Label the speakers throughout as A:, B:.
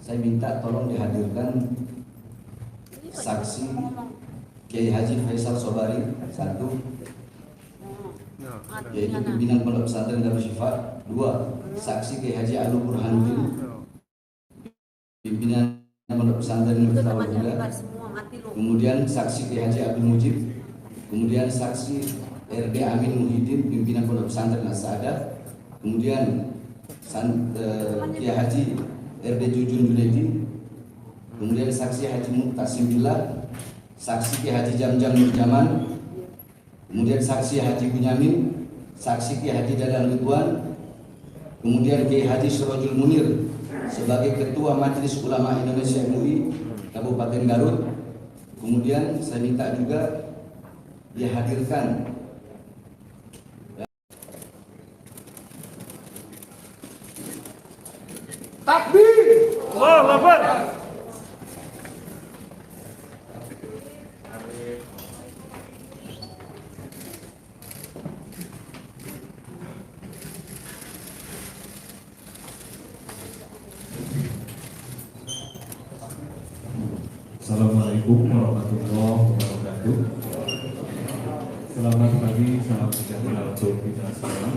A: saya minta tolong dihadirkan saksi Kiai Haji Faisal Sobari, satu, yaitu pimpinan Pondok Pesantren Darul Syifa. Dua, saksi Kiai Haji Alwi Burhanuddin, pimpinan Pondok Pesantren Miftahul Huda. Kemudian saksi Kiai Haji Abdul Mujib. Kemudian saksi RD Amin Muhyiddin, pimpinan Pondok Pesantren As-Sa'adah. Kemudian Kiai Haji RD Jujun Junaidi. Kemudian saksi Haji Muqtasim Billah, saksi Kiai Haji Jamjam Nurjaman. Kemudian saksi Haji Bunyamin, saksi Kiai Haji Dadan Ridwan. Kemudian Kiai Haji Sirojul Munir sebagai Ketua Majelis Ulama Indonesia MUI Kabupaten Garut. Kemudian saya minta juga dihadirkan
B: takbir, Allahu Akbar.
C: Assalamualaikum warahmatullahi wabarakatuh. Selamat pagi, salam sejahtera untuk kita semua.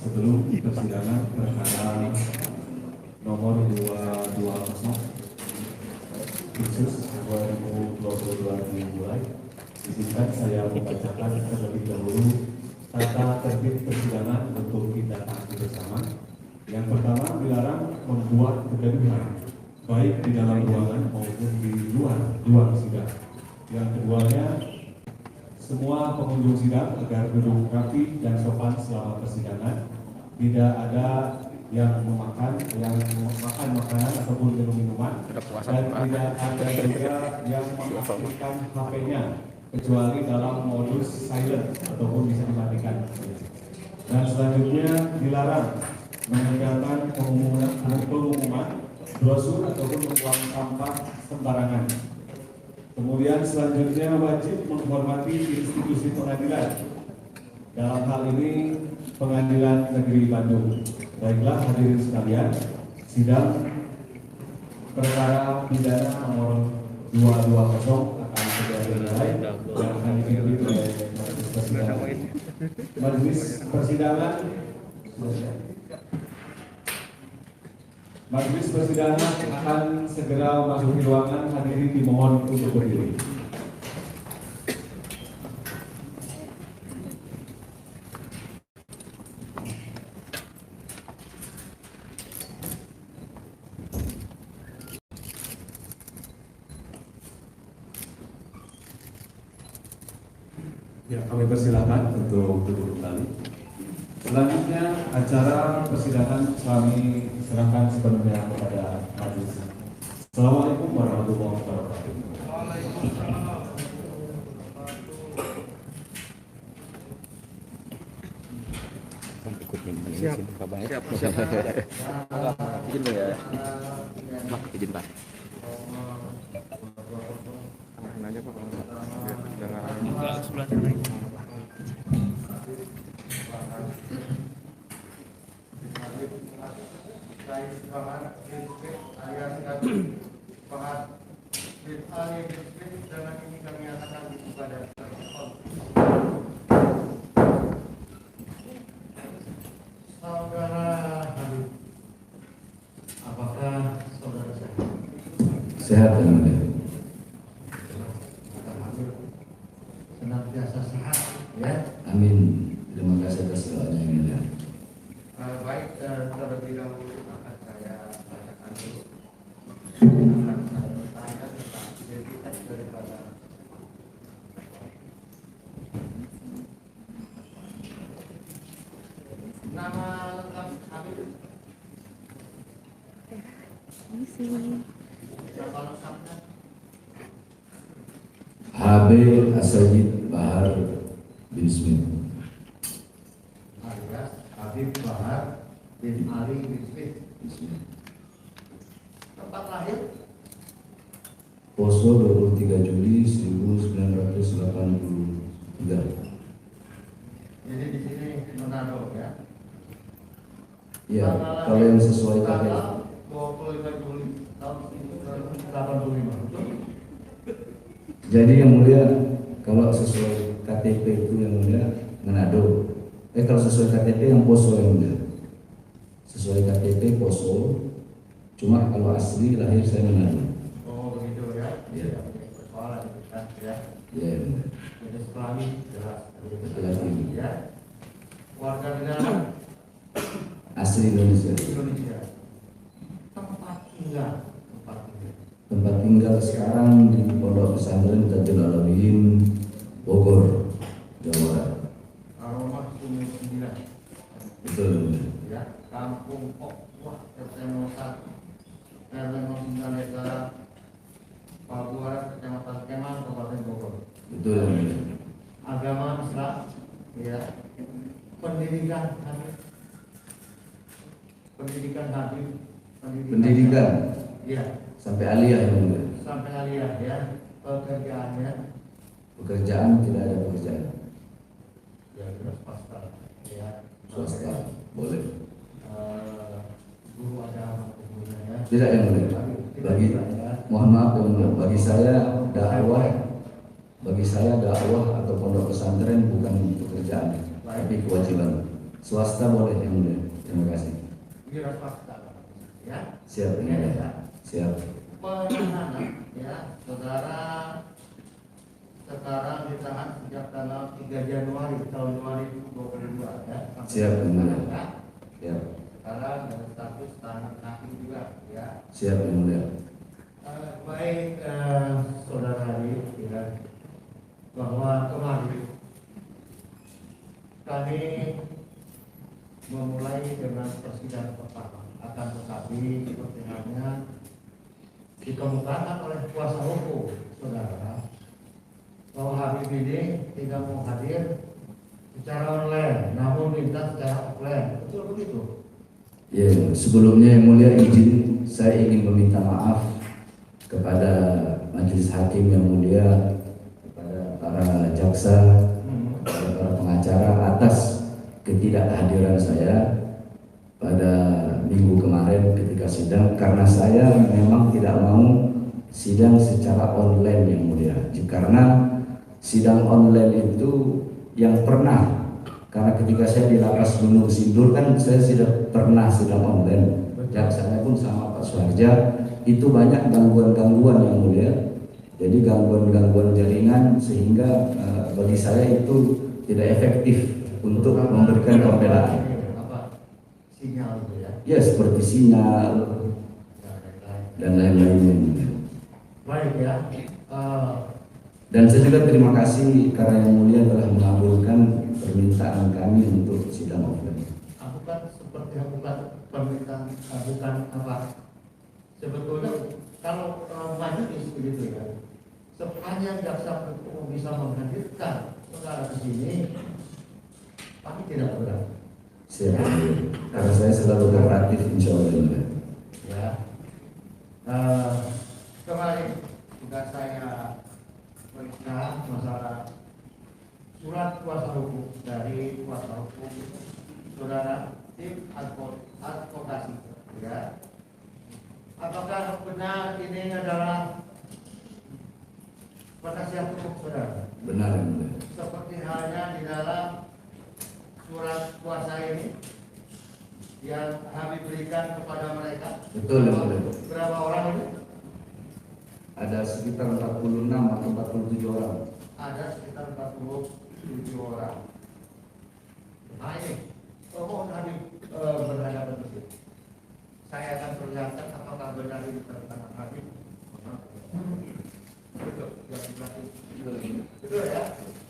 C: Sebelum persidangan perkara nomor 220 khusus 2022 dimulai, izinkan saya membacakan terlebih dahulu tata tertib persidangan untuk kita taati bersama. Yang pertama, dilarang membuat kegaduhan baik di dalam ruangan maupun di luar ruang sidang. Yang keduanya, semua pengunjung sidang agar duduk rapi dan sopan selama persidangan. Tidak ada yang makan makanan ataupun minum minuman, dan tidak ada juga yang mengaktifkan HP-nya kecuali dalam modus silent ataupun bisa dimatikan. Dan selanjutnya dilarang meninggalkan pengumuman brosur ataupun membuang sampah sembarangan. Kemudian selanjutnya wajib menghormati institusi pengadilan. Dalam hal ini Pengadilan Negeri Bandung. Baiklah hadirin sekalian, sidang perkara pidana nomor 220 akan segera dimulai dan akan dipimpin oleh majelis persidangan. Majelis persidangan akan segera memasuki ruangan. Hadirin dimohon untuk berdiri. Ya, kami persilakan untuk duduk kembali. Selanjutnya acara persidangan kami serahkan sepenuhnya kepada majelis. Assalamualaikum warahmatullahi wabarakatuh.
D: Siap. Izin dulu ya. Pak, izin Pak. Nanya Pak. Jangan sebelah sana.
C: Saudara Habib, apakah saudara sehat?
A: sehat dan mudah.
C: Senantiasa sehat, ya.
A: Amin. Terima kasih atas doanya yang mulia.
C: Baik, terlebih dahulu akan saya bacakan dulu. Akan saya bertanya tentang identitas daripada nama lengkap Habib. Nama lengkapnya
A: HB As-Sayyid Bahar bin Smith.
C: alias Habib Bahar bin Ali bin Smith. Tempat lahir
A: Poso 23 Juli 1983.
C: jadi di sini Manado, ya.
A: Ya, kalau yang sesuai
C: tanggal
A: KTP
C: 25 Juli tahun
A: Jadi yang mulia, kalau sesuai KTP itu yang mulia Manado. Kalau sesuai KTP yang Poso yang mulia. Sesuai KTP Poso. Cuma kalau asli lahir saya Manado.
C: Oh begitu ya.
A: Iya.
C: Persoalan ya.
A: Iya.
C: Jadi Islami jelas.
A: Lagi.
C: Ya. Warga negara
A: Asli Indonesia.
C: Indonesia. Tempat tinggal.
A: Tempat tinggal sekarang di Pondok Pesantren Tajul Alamin, Bogor, Jawa Barat.
C: Aromah Sumur 9.
A: Betul.
C: Ya, Kampung Pokwa, RT 01, RW 09 Desa Pabuaran, Kecamatan Kemang, Kabupaten Bogor.
A: Betul.
C: Agama Islam, ya. Pendidikan Habib.
A: Pendidikan
C: Iya,
A: sampai aliyah yang mulia.
C: sampai aliyah ya. Pekerjaannya
A: Pekerjaan tidak ada pekerjaan.
C: ya jelas swasta. Ya,
A: Swasta boleh.
C: Guru ada kemudian ya.
A: Tidak yang mulia. Bagi mohon maaf yang mulia. Bagi saya dakwah atau pondok pesantren bukan pekerjaan, tapi kewajiban. Swasta boleh yang mulia. Terima kasih.
C: Wira swasta ya.
A: Siap yang mulia. Siap.
C: Penahanan ya, saudara sekarang ditahan sejak tanggal 3 Januari tahun 2022 ya.
A: Siap yang mulia.
C: Ya.
A: Siap.
C: Sekarang ada status tahanan kaki juga ya.
A: Siap yang mulia.
C: Baik saudara Habib ya, bahwa kemarin kami memulai dengan persidangan pertama, akan tetapi seperti halnya dikemukakan oleh kuasa hukum saudara bahwa Habib ini tidak mau hadir secara online, namun minta secara offline. Betul begitu?
A: Ya, sebelumnya yang mulia izin saya ingin meminta maaf kepada majelis hakim yang mulia, kepada para jaksa, kepada para pengacara atas ketidakhadiran saya pada minggu kemarin ketika sidang, karena saya memang tidak mau sidang secara online yang mulia. Karena sidang online itu yang pernah, karena ketika saya di lapas Gunung Sindur kan saya sudah pernah sidang online. Jaksanya pun sama Pak Suharja, itu banyak gangguan-gangguan yang mulia. Jadi gangguan-gangguan jaringan sehingga bagi saya itu tidak efektif untuk memberikan pembelaan.
C: Sinyal itu ya.
A: Ya seperti sinyal dan lain-lainnya.
C: Baik ya.
A: Dan saya juga terima kasih karena yang mulia telah mengabulkan permintaan kami untuk sidang offline.
C: Bukan seperti bukan permintaan, bukan apa. Sebetulnya kalau majelis begitu ya, sepanjang jaksa penuntut umum bisa menghadirkan saudara ke sini, kami tidak berat.
A: Siap, karena saya selalu kooperatif insya Allah.
C: Ya. Kemarin juga saya periksa masalah surat kuasa hukum dari kuasa hukum saudara tim advokasi ya. Apakah benar ini adalah penasihat hukum saudara?
A: Benar.
C: Seperti halnya di dalam surat kuasa ini yang Habib berikan kepada mereka.
A: Betul.
C: Berapa orang ini?
A: Ada sekitar 46 atau 47 orang.
C: Ada sekitar 47 orang. Nah ini, mohon Habib berhadapan di sini. Saya akan perlihatkan apakah benar ini tentang Habib. Betul, betul ya.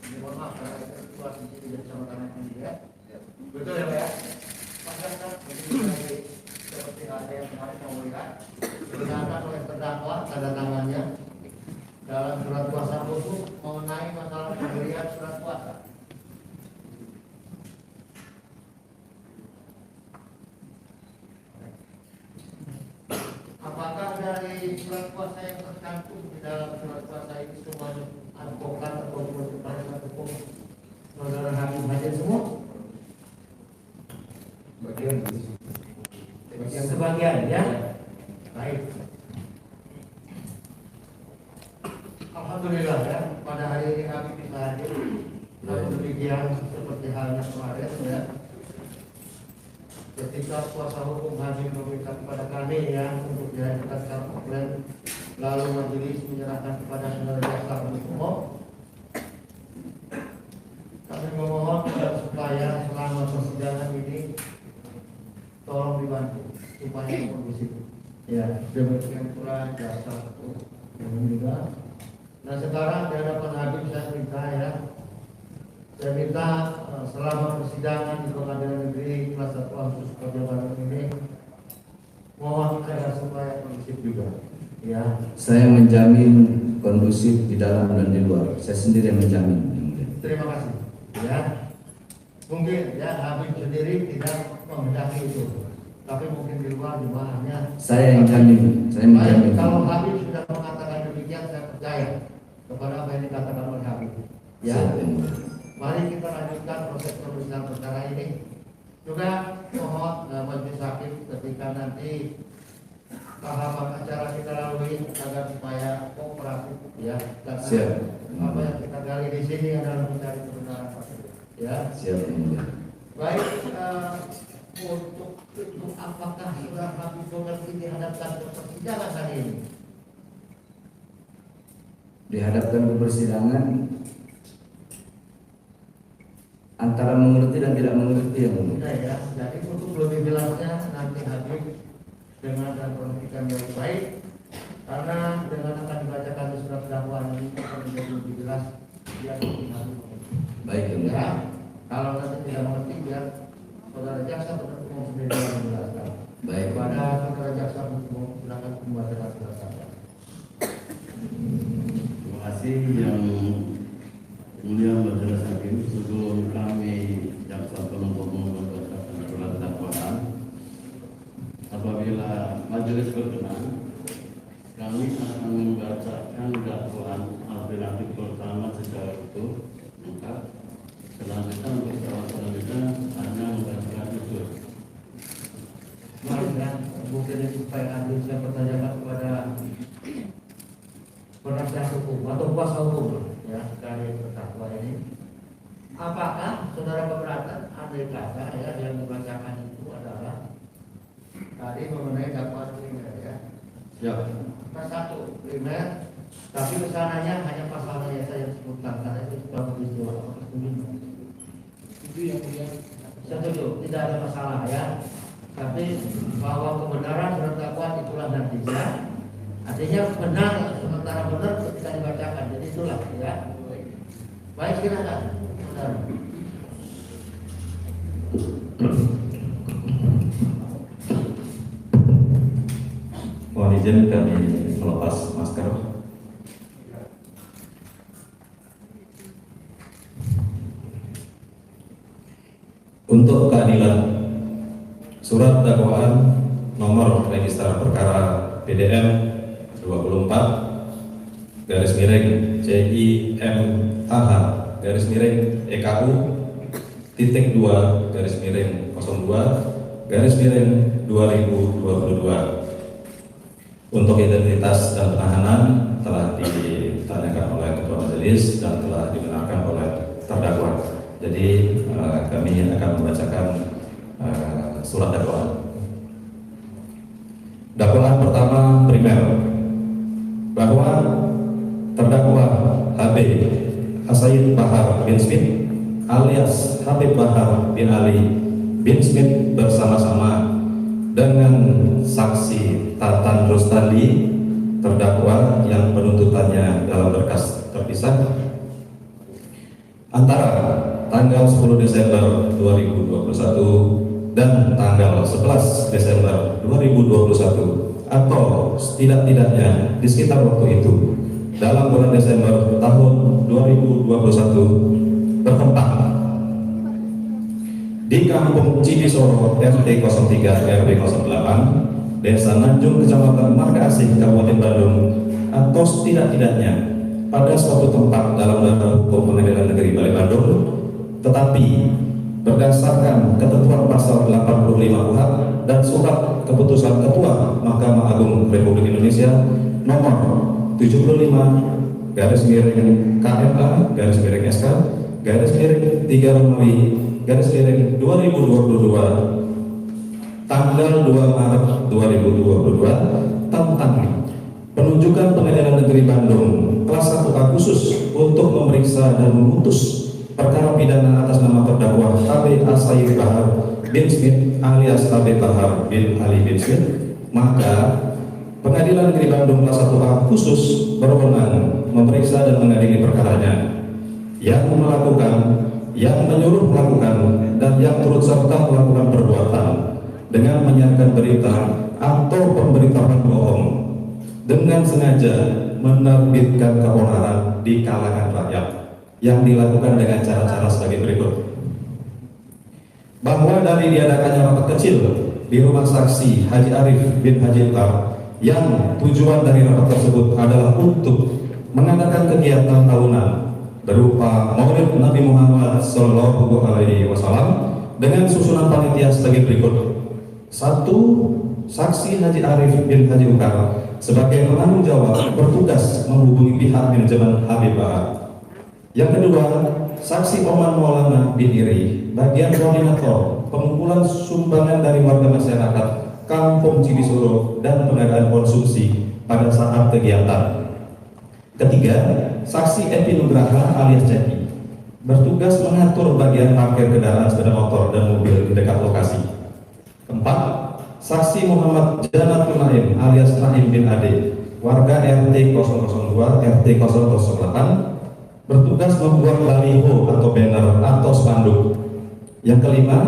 C: Ini mohon maaf karena situasi ini tidak sama tangan ini ya. Betul ya Pak ya. Masyarakat ini seperti ada yang kemarin mau melihat digunakan oleh terdakwa tanda tangannya dalam surat kuasa hukum mengenai masalah pemberian surat kuasa. Apakah dari surat kuasa yang tercantum di dalam surat kuasa ini semuanya advokat ataupun penasihat hukum saudara Habib hadir semua? Sebagian ya. Baik.
E: Alhamdulillah ya, pada hari ini kami bisa hadir. Namun demikian seperti halnya kemarin ya, ketika kuasa hukum Habib meminta kepada kami ya untuk dihadirkan secara komplain, lalu majelis menyerahkan kepada saudara jaksa penuntut umum. Kami memohon supaya selama persidangan ini tolong dibantu supaya kondusif. Ya, demikian pula jaksa umum juga. Nah sekarang di hadapan Habib saya minta ya, saya minta selama persidangan di Pengadilan Negeri Kelas 1 Khusus Kota Bandung ini mohon agar supaya kondusif juga. Ya.
A: Saya menjamin kondusif di dalam dan di luar. Saya sendiri yang menjamin.
E: Terima kasih. Ya. Mungkin ya Habib sendiri tidak menghendaki itu, tapi mungkin di luar jemaahnya.
A: Saya yang jamin. Saya menjamin.
E: Kalau Habib sudah mengatakan demikian, saya percaya kepada apa yang dikatakan oleh Habib. Ya. Mari kita lanjutkan proses pemeriksaan perkara ini. Juga mohon majelis hakim ketika nanti tahapan acara kita lalui agar supaya kooperatif ya. Karena apa yang kita gali di sini adalah mencari kebenaran. Ya.
A: Siap.
E: Baik, untuk apakah saudara Habib mengerti dihadapkan ke persidangan hari ini?
A: Dihadapkan ke persidangan antara mengerti dan tidak mengerti yang
E: Sudah ya, jadi untuk lebih jelasnya nanti Habib dengan dan perhatikan yang baik, karena dengan akan dibacakan di surat dakwaan ini akan menjadi lebih jelas biar Habib.
A: baik
E: Ya, kalau nanti tidak mengerti biar saudara jaksa penuntut umum sendiri yang menjelaskan.
A: Baik.
E: Pada saudara jaksa penuntut umum silakan membacakan surat dakwaan.
F: Terima kasih yang mulia majelis hakim. Sebelum kami jaksa penuntut umum membacakan surat dakwaan, apabila majelis berkenan, kami akan membacakan dakwaan alternatif pertama secara utuh lengkap. Selanjutnya untuk dakwaan selanjutnya hanya membacakan utuh.
E: Mari kan, mungkin supaya nanti saya pertanyakan kepada penasihat hukum atau kuasa hukum ya dari terdakwa ini, apakah saudara keberatan andai kata ya yang dibacakan itu adalah tadi mengenai dakwaan primer ya?
F: Siap.
E: Nah, satu primer, tapi kesananya hanya pasalnya saja disebutkan karena itu sudah peristiwa. Itu yang setuju, tidak ada masalah ya. Tapi bahwa kebenaran surat dakwaan itulah nantinya. Artinya benar, sementara benar ketika dibacakan. Jadi itulah ya. Baik, silakan. Benar.
C: Mohon izin kami melepas masker. Untuk keadilan, surat dakwaan nomor register perkara PDM 24 garis miring CIMAH garis miring EKU titik 2 garis miring 02 garis miring 2022. Untuk identitas dan penahanan telah ditanyakan oleh ketua majelis dan telah dibenarkan oleh terdakwa. Jadi kami akan membacakan surat dakwaan. Dakwaan pertama primer bahwa terdakwa HB Hasaid Bahar bin Smith alias Habib Bahar bin Ali bin Smith bersama-sama dengan saksi Tatan Rustandi terdakwa yang penuntutannya dalam berkas terpisah antara tanggal 10 Desember 2021 dan tanggal 11 Desember 2021 atau setidak-tidaknya di sekitar waktu itu dalam bulan Desember tahun 2021 bertempat di Kampung Cidisoro RT 03 RW 08 Desa Nanjung Kecamatan Marga Asih Kabupaten Bandung atau setidak-tidaknya pada suatu tempat dalam Badan Hukum Pengadilan Negeri Bali Bandung, tetapi berdasarkan ketentuan pasal 85 KUHP dan surat keputusan Ketua Mahkamah Agung Republik Indonesia nomor 75 garis miring KMA garis miring SK garis miring 3 Romawi garis miring 2022 tanggal 2 Maret 2022 tentang penunjukan Pengadilan Negeri Bandung kelas 1A khusus untuk memeriksa dan memutus perkara pidana atas nama terdakwa KB Asaid Bahar bin Smith alias KB Bahar bin Ali bin Smith, maka Pengadilan Negeri Bandung kelas 1A khusus berwenang memeriksa dan mengadili perkaranya. Yang melakukan, yang menyuruh melakukan, dan yang turut serta melakukan perbuatan dengan menyiarkan berita atau pemberitahuan bohong dengan sengaja menerbitkan keonaran di kalangan rakyat yang dilakukan dengan cara-cara sebagai berikut. Bahwa dari diadakannya rapat kecil di rumah saksi Haji Arif bin Haji Utar yang tujuan dari rapat tersebut adalah untuk mengadakan kegiatan tahunan berupa Maulid Nabi Muhammad SAW dengan susunan panitia sebagai berikut. 1. Saksi Haji Arif bin Haji Utar sebagai penanggung jawab bertugas menghubungi pihak manajemen Habib Bahar. Yang kedua, saksi Oman Maulana bin Iri, bagian koordinator pengumpulan sumbangan dari warga masyarakat Kampung Cibisuro dan pengadaan konsumsi pada saat kegiatan. Ketiga, saksi Epi Nugraha alias Jaki, bertugas mengatur bagian parkir kendaraan sepeda motor dan mobil di dekat lokasi. Keempat, saksi Muhammad Janatul Naim alias Naim bin Ade, warga RT 002 RT 008, bertugas membuat baliho atau banner atau spanduk. Yang kelima,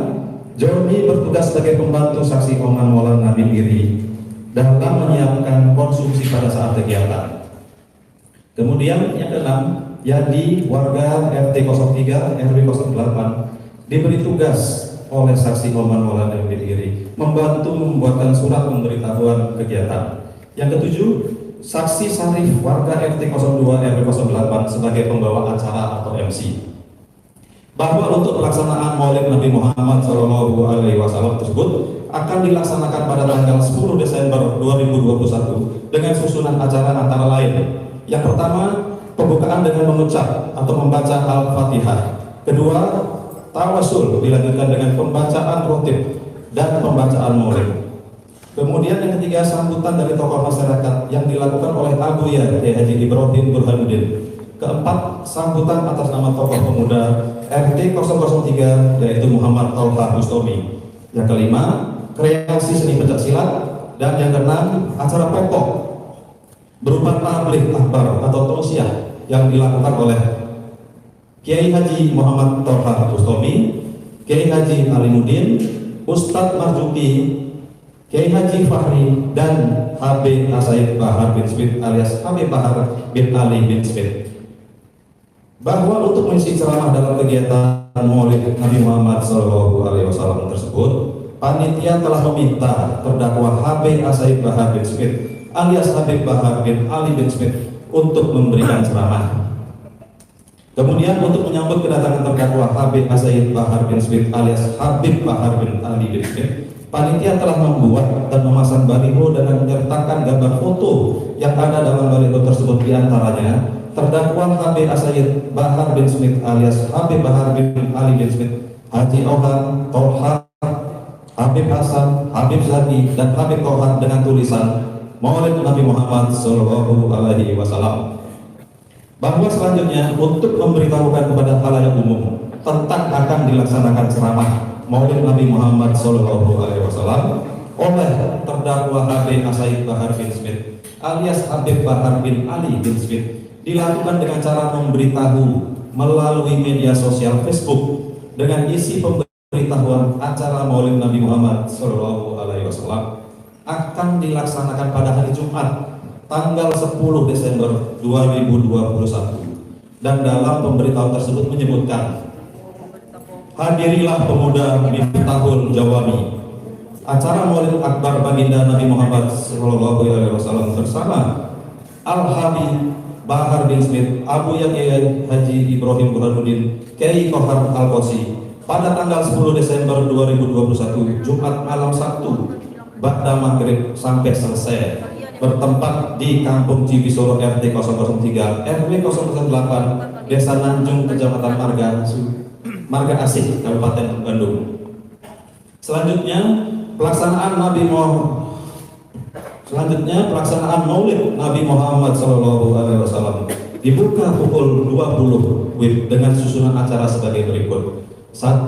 C: Jordi bertugas sebagai pembantu saksi Oman Maulana bin Iri dalam menyiapkan konsumsi pada saat kegiatan. Kemudian yang keenam, Yadi warga RT 03 RW 08 diberi tugas oleh saksi Oman Maulana bin Iri membantu membuatkan surat pemberitahuan kegiatan. Yang ketujuh, saksi Sarif warga RT 02 RW 08 sebagai pembawa acara atau MC. Bahwa untuk pelaksanaan Maulid Nabi Muhammad SAW tersebut akan dilaksanakan pada tanggal 10 Desember 2021 dengan susunan acara antara lain. Yang pertama, pembukaan dengan mengucap atau membaca Al-Fatihah. Kedua, tawasul dilanjutkan dengan pembacaan rotib dan pembacaan Maulid. Kemudian yang ketiga, sambutan dari tokoh masyarakat yang dilakukan oleh Abu Ya Haji Ibrahim Burhanuddin. Keempat, sambutan atas nama tokoh pemuda RT 003 yaitu Muhammad Tauhar Bustomi. Yang kelima, kreasi seni pencak silat. Dan yang keenam, acara pokok berupa tabligh akbar atau tausiah yang dilakukan oleh Kiai Haji Muhammad Tauhar Bustomi, Kiai Haji Alimuddin, Ustadz Marzuki, Kiai Haji Fahri, dan Habib Asaid Bahar bin Smith alias Habib Bahar bin Ali bin Smith. Bahwa untuk mengisi ceramah dalam kegiatan Maulid Nabi Muhammad SAW tersebut, panitia telah meminta terdakwa Habib Asaid Bahar bin Smith alias Habib Bahar bin Ali bin Smith untuk memberikan ceramah. Kemudian untuk menyambut kedatangan terdakwa Habib Asaid Bahar bin Smith alias Habib Bahar bin Ali bin Smith, panitia telah membuat dan memasang baliho dengan menyertakan gambar foto yang ada dalam baliho tersebut, diantaranya terdakwa Habib Asaid Bahar bin Smith alias Habib Bahar bin Ali bin Smith, Haji Ohan, Tauhar, Habib Hasan, Habib Zaki, dan Habib Tauhar dengan tulisan Maulid Nabi Muhammad SAW. Bahwa selanjutnya untuk memberitahukan kepada khalayak umum tentang akan dilaksanakan ceramah Maulid Nabi Muhammad SAW oleh terdakwa Habib Asaid Bahar bin Smith alias Habib Bahar bin Ali bin Smith dilakukan dengan cara memberitahu melalui media sosial Facebook dengan isi pemberitahuan acara Maulid Nabi Muhammad SAW akan dilaksanakan pada hari Jumat tanggal 10 Desember 2021, dan dalam pemberitahuan tersebut menyebutkan, hadirilah pemuda Miftahul Jawami, acara Maulid Akbar baginda Nabi Muhammad SAW bersama Al-Habib Bahar bin Smith, Abu Yahya Haji Ibrahim Burhanuddin, Kiai Kohar Al-Qosi pada tanggal 10 Desember 2021 Jumat malam Sabtu ba'da maghrib sampai selesai. bertempat di Kampung Cibisoro RT 003 RW 008 Desa Nanjung Kecamatan Marga Asih Kabupaten Bandung. Selanjutnya pelaksanaan Maulid Nabi Muhammad SAW dibuka pukul 20 WIB dengan susunan acara sebagai berikut. 1.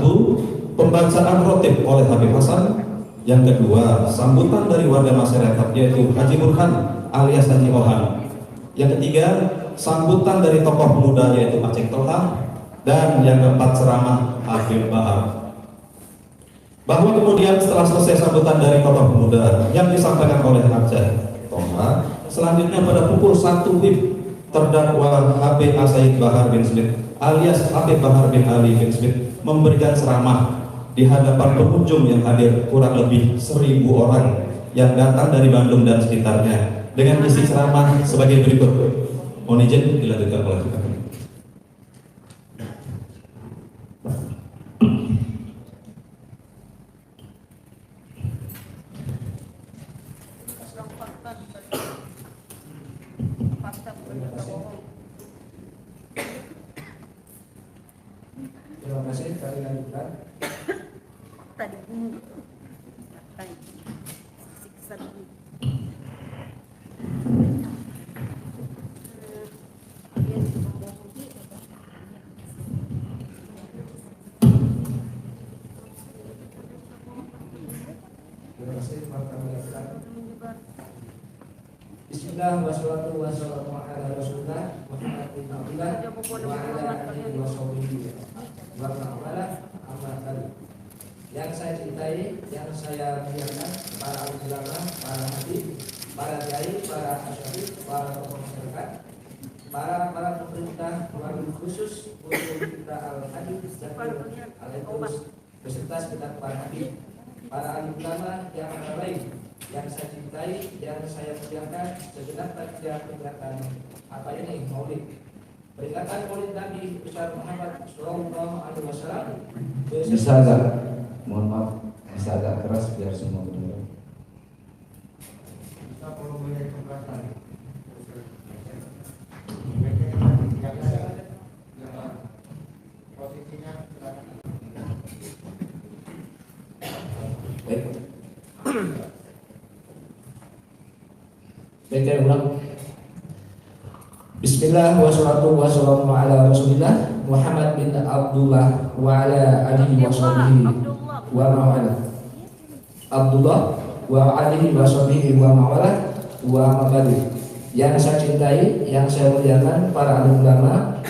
C: Pembacaan rotib oleh Habib Hasan. Yang kedua, sambutan dari warga masyarakat yaitu Haji Burhan alias Haji Ohan. Yang ketiga, sambutan dari tokoh muda yaitu Aceh Toha. Dan yang keempat, ceramah Habib Bahar. Bahwa kemudian setelah selesai sambutan dari tokoh muda yang disampaikan oleh Aceh Toha, selanjutnya pada pukul 1 WIB terdakwa Habib Said Bahar bin Smith alias Habib Bahar bin Ali bin Smith memberikan ceramah di hadapan pengunjung yang hadir kurang lebih 1.000 orang yang datang dari Bandung dan sekitarnya dengan isi ceramah sebagai berikut. Mohon izin dilanjutkan oleh kita.
E: Terima kasih, kami lanjutkan.
G: Siksa dulu.
E: Terima kasih, maka kami lanjutkan. Bismillah wassalatu wassalamu ala rasulillah Muhammad bin Abdullah wa ala alihi wa sahbihi wa ma'ala amma ba'du. Yang saya cintai, yang saya muliakan, para ulama, para hadis, para kiai, para asy-syekh, para tokoh masyarakat, para pemerintah, wabil khusus untuk kita al-hadis dan al-hadis beserta segenap para hadis, para ahli ulama yang lain yang saya cintai, yang saya muliakan, segenap panitia peringatan apa ini Maulid. Peringatan Maulid Nabi besar Muhammad Sallallahu Alaihi Wasallam.
A: Bisa agak, mohon maaf, bisa agak keras biar semua mendengar.
E: Kita perlu melihat keberatan. Posisinya
A: Baik. Baik, saya ulang. Bismillah wassalatu wassalamu ala rasulillah Muhammad bin Abdullah wa ala alihi wa sahbihi wa ma'ala. Abdullah wa alihi wa sahbihi wa ma'ala wa ma'ala. Yang saya cintai, yang saya muliakan, para alim ulama,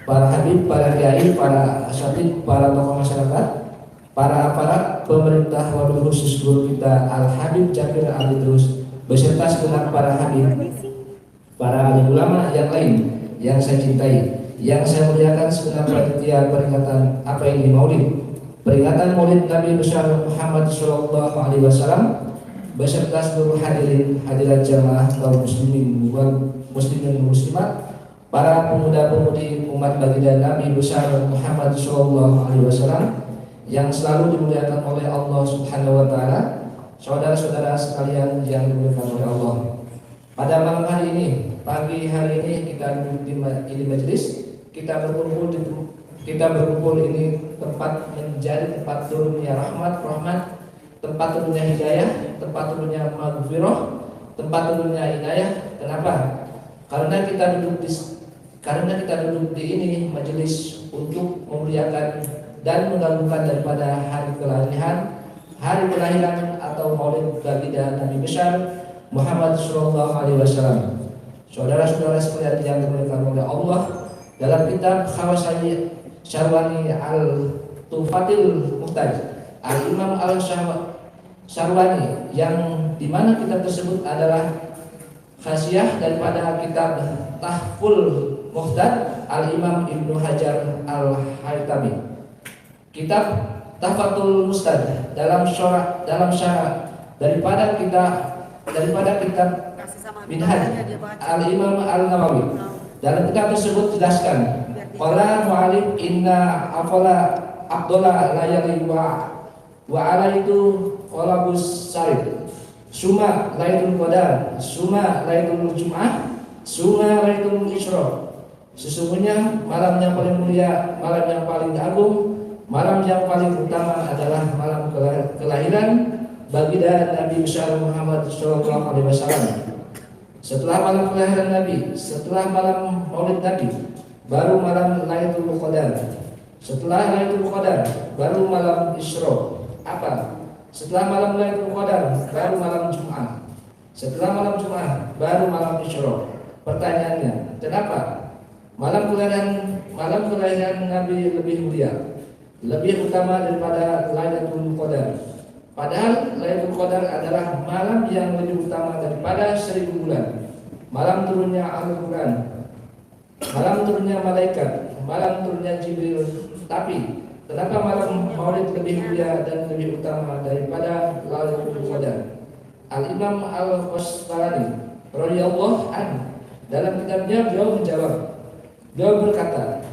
A: para habib, para kiai, para asatid, para tokoh masyarakat, para aparat pemerintah wabil khusus guru kita Al-Habib Jakir Ali Terus beserta segenap para habib, para alim ulama yang lain yang saya cintai, yang saya muliakan, segenap panitia peringatan apa ini Maulid, peringatan Maulid Nabi besar Muhammad Sallallahu Alaihi Wasallam beserta seluruh hadirat jamaah kaum muslimin dan muslimat, para pemuda-pemudi umat baginda Nabi besar Muhammad Sallallahu Alaihi Wasallam yang selalu dimuliakan oleh Allah Subhanahu Wa Taala, saudara-saudara sekalian yang dimuliakan oleh Allah. Pada malam hari ini, pagi hari ini kita duduk di majelis, kita berkumpul ini tempat menjadi tempat turunnya rahmat, tempat turunnya hidayah, tempat turunnya maghfirah, tempat turunnya inayah. Kenapa? Karena kita duduk di ini majelis untuk memuliakan dan menggabungkan daripada hari kelahiran atau Maulid baginda Nabi besar Muhammad Sallallahu Alaihi Wasallam. Saudara-saudara sekalian yang dimuliakan oleh Allah, dalam kitab Khawasai Syarwani Al-Tufatil Muhtaj Al-Imam Al-Syarwani, yang dimana kitab tersebut adalah khasiah daripada kitab Tahful Muhtaj Al-Imam Ibnu Hajar Al-Haytami. Kitab Tahfatul Mustad dalam syarah daripada kitab Minhaj Al-Imam Al-Nawawi. Dalam kitab tersebut jelaskan, qala mu'alif inna afdala layali wa ala itu qalabus sarid.
G: summa Lailatul Qadar, summa Lailatul Jum'ah, summa Lailatul Isra. Sesungguhnya malam yang paling mulia, malam yang paling agung, malam yang paling utama adalah malam kelahiran baginda Nabi besar Muhammad SAW. Setelah malam kelahiran Nabi, setelah malam Maulid Nabi, baru malam Lailatul Qadar. Setelah Lailatul Qadar, baru malam Isra. Apa? Setelah malam Lailatul Qadar, baru malam Jumat. Setelah malam Jumat, baru malam Isra. Pertanyaannya, kenapa malam kelahiran Nabi lebih mulia, lebih utama daripada Lailatul Qadar? Padahal Lailatul Qadar adalah malam yang lebih utama daripada 1000 bulan. Malam turunnya Al-Quran, malam turunnya malaikat, malam turunnya Jibril. Tapi kenapa malam Maulid lebih mulia dan lebih utama daripada Lailatul Qadar? Al-Imam Al-Qasqalani radhiyallahu anhu dalam kitabnya beliau berkata,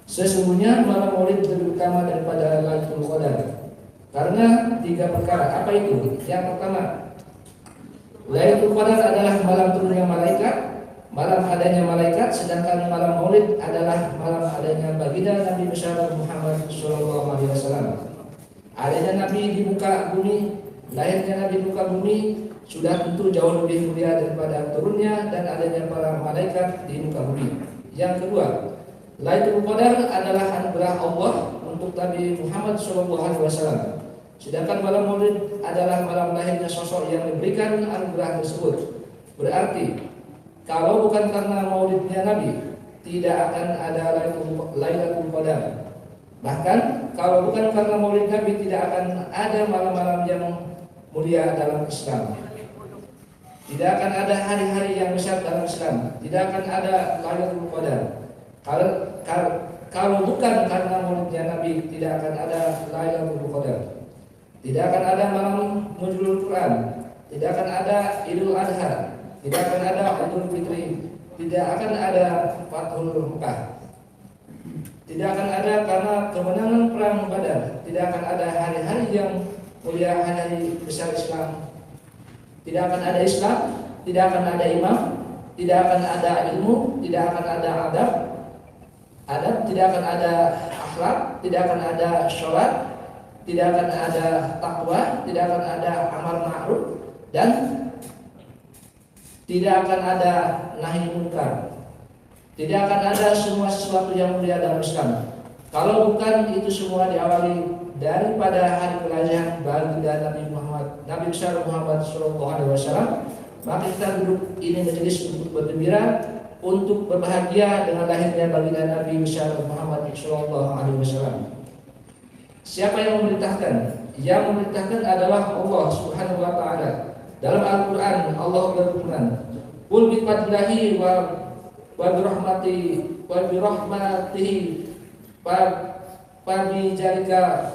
G: sesungguhnya malam Maulid lebih utama daripada Lailatul Qadar karena 3 perkara. Apa itu? Yang pertama, Lailatul Qadar adalah malam turunnya malaikat, malam adanya malaikat, sedangkan malam Maulid adalah malam adanya baginda Nabi besar Muhammad SAW. Adanya Nabi di muka bumi, lahirnya Nabi di muka bumi sudah tentu jauh lebih mulia daripada turunnya dan adanya para malaikat di muka bumi. Yang kedua, Lailatul Qadar adalah anugerah Allah untuk Nabi Muhammad SAW. Sedangkan malam Maulid adalah malam lahirnya sosok yang diberikan anugerah tersebut. Berarti kalau bukan karena Maulidnya Nabi, tidak akan ada Lailatul Qadar. Bahkan kalau bukan karena Maulid Nabi, tidak akan ada malam-malam yang mulia dalam Islam. Tidak akan ada hari-hari yang besar dalam Islam. Tidak akan ada Lailatul Qadar. Kalau bukan karena Maulidnya Nabi, tidak akan ada Lailatul Qadar. Tidak akan ada malam Nuzulul Quran, tidak akan ada Idul Adha, tidak akan ada Idul Fitri, tidak akan ada Fathul Mekah, tidak akan ada karena kemenangan perang Badar, tidak akan ada hari-hari yang mulia, hari besar Islam. Tidak akan ada Islam, tidak akan ada imam, tidak akan ada ilmu, tidak akan ada adab, tidak akan ada akhlak, tidak akan ada sholat, tidak akan ada takwa, tidak akan ada amal ma'ruf, dan tidak akan ada nahi munkar. Tidak akan ada semua sesuatu yang mulia dalam Islam kalau bukan itu semua diawali daripada hari kelahiran baginda Nabi besar Muhammad SAW. Maka kita duduk ini majelis untuk bergembira, untuk berbahagia dengan lahirnya baginda Nabi besar Muhammad SAW. Siapa yang memerintahkan? Yang memerintahkan adalah Allah Subhanahu wa taala. Dalam Al-Qur'an Allah berfirman, "Qul bi fadlihi wa bi rahmatihi fa bi jalika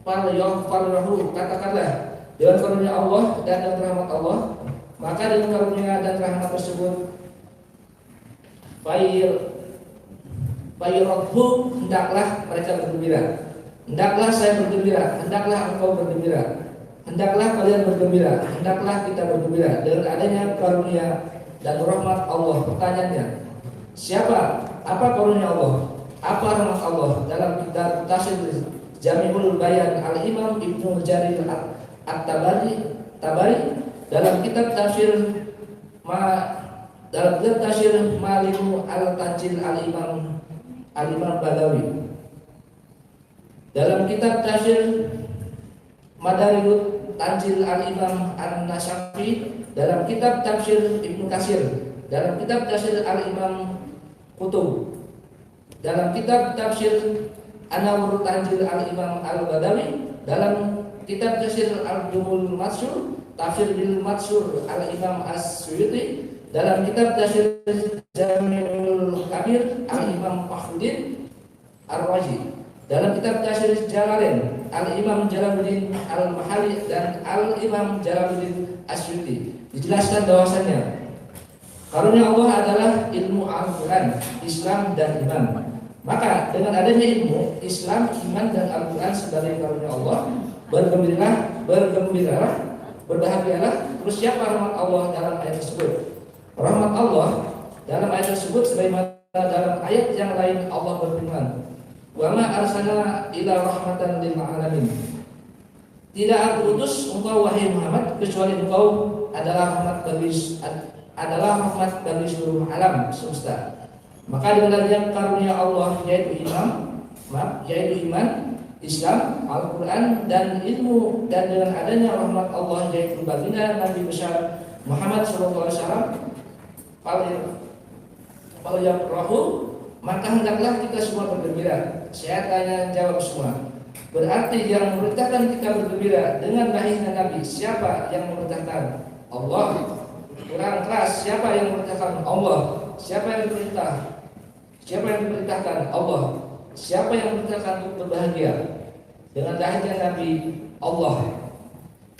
G: falyafrahu." Katakanlah, dengan karunia Allah dan dengan rahmat Allah, maka dengan karunia dan rahmat tersebut fayirahu, hendaklah mereka bergembira. Hendaklah saya bergembira, hendaklah engkau bergembira, hendaklah kalian bergembira, hendaklah kita bergembira dengan adanya karunia dan rahmat Allah. Pertanyaannya, siapa? Apa karunia Allah? Apa rahmat Allah? Dalam kitab Tafsir Jami'ul Bayan Al-Imam Ibnu Jarir At-Tabari, dalam kitab Tafsir Malimu Al-Tanjil Al-Imam Badawi, dalam kitab Tafsir Madarijut Tanjil Al-Imam An-Nasafi, dalam kitab Tafsir Ibnu Katsir, dalam kitab Tafsir Al-Imam Qutub, dalam kitab Tafsir An-Nawr Tanjil Al-Imam Al-Badawi, dalam kitab Tafsir Al-Jumul Matsur, Tafsir Bil Matsur Al-Imam As-Suyuti, dalam kitab Tafsir Jami'ul Kabir Al-Imam Fakhruddin Ar-Razi, dalam kitab Tafsir Jalalain Al-Imam Jalaluddin Al-Mahali dan Al-Imam Jalaluddin Asyuti, dijelaskan bahwasanya karunia Allah adalah ilmu Al-Quran, Islam dan iman. Maka dengan adanya ilmu, Islam, iman dan Al-Quran sebagai karunia Allah, bergembiralah berbahagialah. Terus siapa rahmat Allah dalam ayat tersebut? Rahmat Allah dalam ayat tersebut sebagaimana dalam ayat yang lain Allah berfirman, "Wa ma arsalna ila rahmatan lil alamin." Tidak aku utus engkau wahai Muhammad kecuali engkau adalah rahmat bagi seluruh alam semesta. Maka dengan adanya karunia Allah yaitu iman, Islam, Al-Quran dan ilmu, dan dengan adanya rahmat Allah yaitu baginda Nabi besar Muhammad SAW, kalau yang perahu, maka hendaklah kita semua bergembira. Saya tanya jawab semua. Berarti yang memerintahkan kita bergembira dengan lahirnya Nabi, siapa yang memerintahkan? Allah. Kurang keras, siapa yang memerintahkan? Allah. Siapa yang diperintah? Siapa yang diperintahkan? Allah. Siapa yang memerintahkan untuk berbahagia dengan lahirnya Nabi? Allah.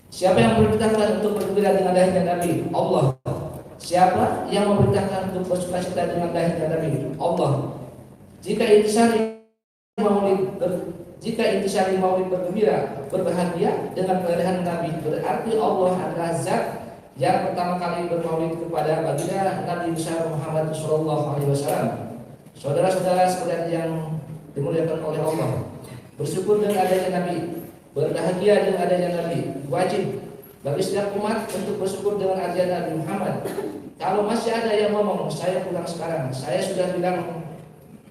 G: Siapa yang memerintahkan untuk bergembira dengan lahirnya Nabi? Allah. Siapa yang memerintahkan untuk bersukacita dengan lahirnya Nabi? Allah. Jika intisari maulid bergembira, berbahagia dengan kelahiran Nabi, berarti Allah adalah zat yang pertama kali bermaulid kepada baginda Nabi besar Muhammad SAW. Saudara-saudara sekalian yang dimuliakan oleh Allah, bersyukur dengan adanya Nabi, berbahagia dengan adanya Nabi, wajib bagi setiap umat untuk bersyukur dengan adanya Nabi Muhammad. Kalau masih ada yang ngomong, saya pulang sekarang, saya sudah bilang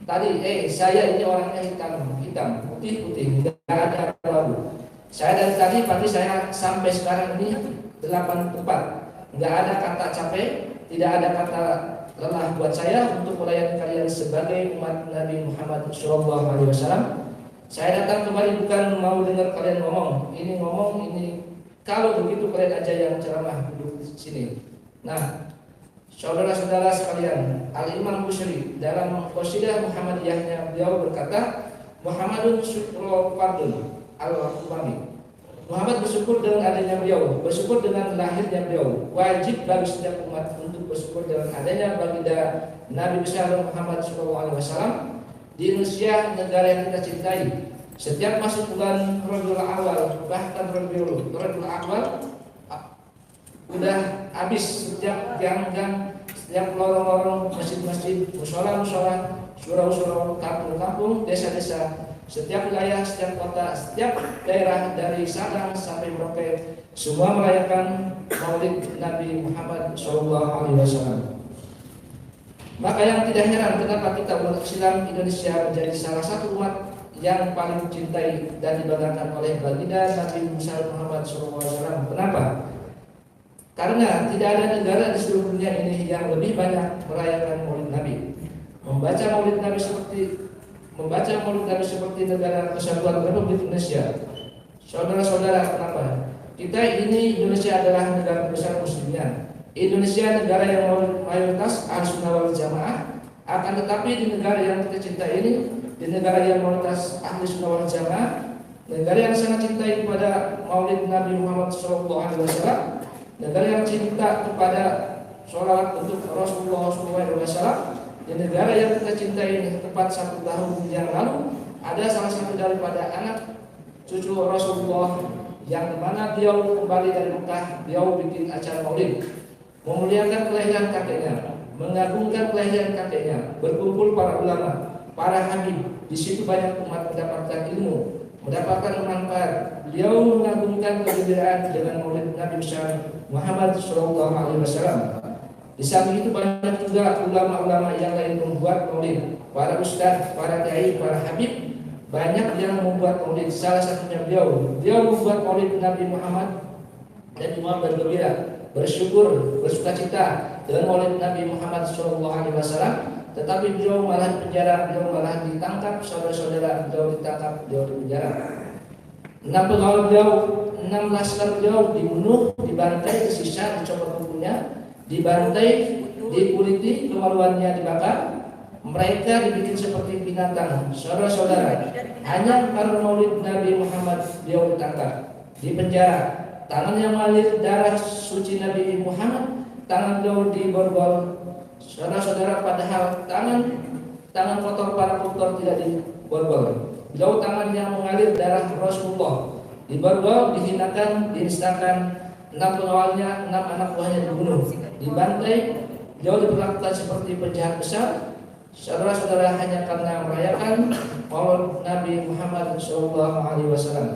G: tadi, saya ini orangnya hitam, putih, tidak ada ragu. Saya dari tadi pagi saya sampai sekarang ini 8 tempat, nggak ada kata capek, tidak ada kata lelah buat saya untuk melayani kalian sebagai umat Nabi Muhammad SAW. Saya datang kembali bukan mau dengar kalian ngomong, ini. Kalau begitu kalian aja yang ceramah duduk di sini. Nah, saudara-saudara sekalian, Al-Imam Busiri dalam Qasidah Muhammadiyahnya beliau berkata, Muhammadun syukru fardun al-umami. Muhammad bersyukur dengan adanya beliau, bersyukur dengan lahirnya beliau. Wajib bagi setiap umat untuk bersyukur dengan adanya baginda Nabi besar Muhammad SAW di Indonesia, negara yang kita cintai. Setiap masuk bulan Rabiul Awal, bahkan Rabiul Awal udah habis setiap gang-gang, setiap lorong-lorong, masjid-masjid, musola-musola, surau-surau, kampung-kampung, desa-desa, setiap wilayah, setiap kota, setiap daerah dari Sabang sampai Merauke, semua merayakan Maulid Nabi Muhammad SAW. Maka yang tidak heran kenapa kita umat Islam Indonesia menjadi salah satu umat yang paling dicintai dan dibanggakan oleh baginda Nabi Muhammad SAW. Kenapa? Karena tidak ada negara di seluruh dunia ini yang lebih banyak merayakan Maulid Nabi. Membaca Maulid Nabi seperti negara Kesatuan Republik Indonesia. Saudara-saudara, kenapa? Kita ini Indonesia adalah negara besar muslimnya. Indonesia negara yang mayoritas Ahlussunnah wal Jamaah. Akan tetapi di negara yang kita cintai ini, di negara yang mayoritas Ahlussunnah wal Jamaah, negara yang sangat cintai kepada Maulid Nabi Muhammad SAW, negara yang cinta kepada sholawat untuk Rasulullah SAW, di negara yang kita cintai ini tepat 1 tahun yang lalu ada salah satu daripada anak cucu Rasulullah yang dimana beliau kembali dari Mekah, beliau bikin acara Maulid, memuliakan kelahiran kakeknya, mengagungkan kelahiran kakeknya, berkumpul para ulama, para habib. Di situ banyak umat mendapatkan ilmu, mendapatkan manfaat. Beliau mengagungkan kegembiraan dengan Maulid Nabi besar Muhammad SAW. Di samping itu banyak juga ulama-ulama yang lain membuat maulid. Para ustadz, para kiai, para habib, banyak yang membuat maulid. Salah satunya beliau membuat maulid Nabi Muhammad dan semua bergembira, bersyukur, bersukacita dengan maulid Nabi Muhammad SAW. Tetapi beliau malah dipenjara, beliau malah ditangkap, saudara-saudara, beliau ditangkap, beliau dipenjara. 6 pegawai beliau, 6 laskar beliau dibunuh, dibantai, disisa, dicopot kukunya, dibantai, dikuliti, kemaluannya dibakar, mereka dibikin seperti binatang. Saudara-saudara, hanya karena maulid Nabi Muhammad beliau ditangkap, dipenjara, tangannya mengalir darah suci Nabi Muhammad, tangan beliau diborgol. Saudara-saudara, padahal tangan kotor para koruptor tidak diborgol. Beliau tangan yang mengalir darah Rasulullah diborgol, dihinakan, dinistakan, 6 pengawalnya, 6 anak buahnya dibunuh, dibantai, jauh diperlakukan seperti penjahat besar. Saudara-saudara, hanya karena merayakan Maulid Nabi Muhammad SAW.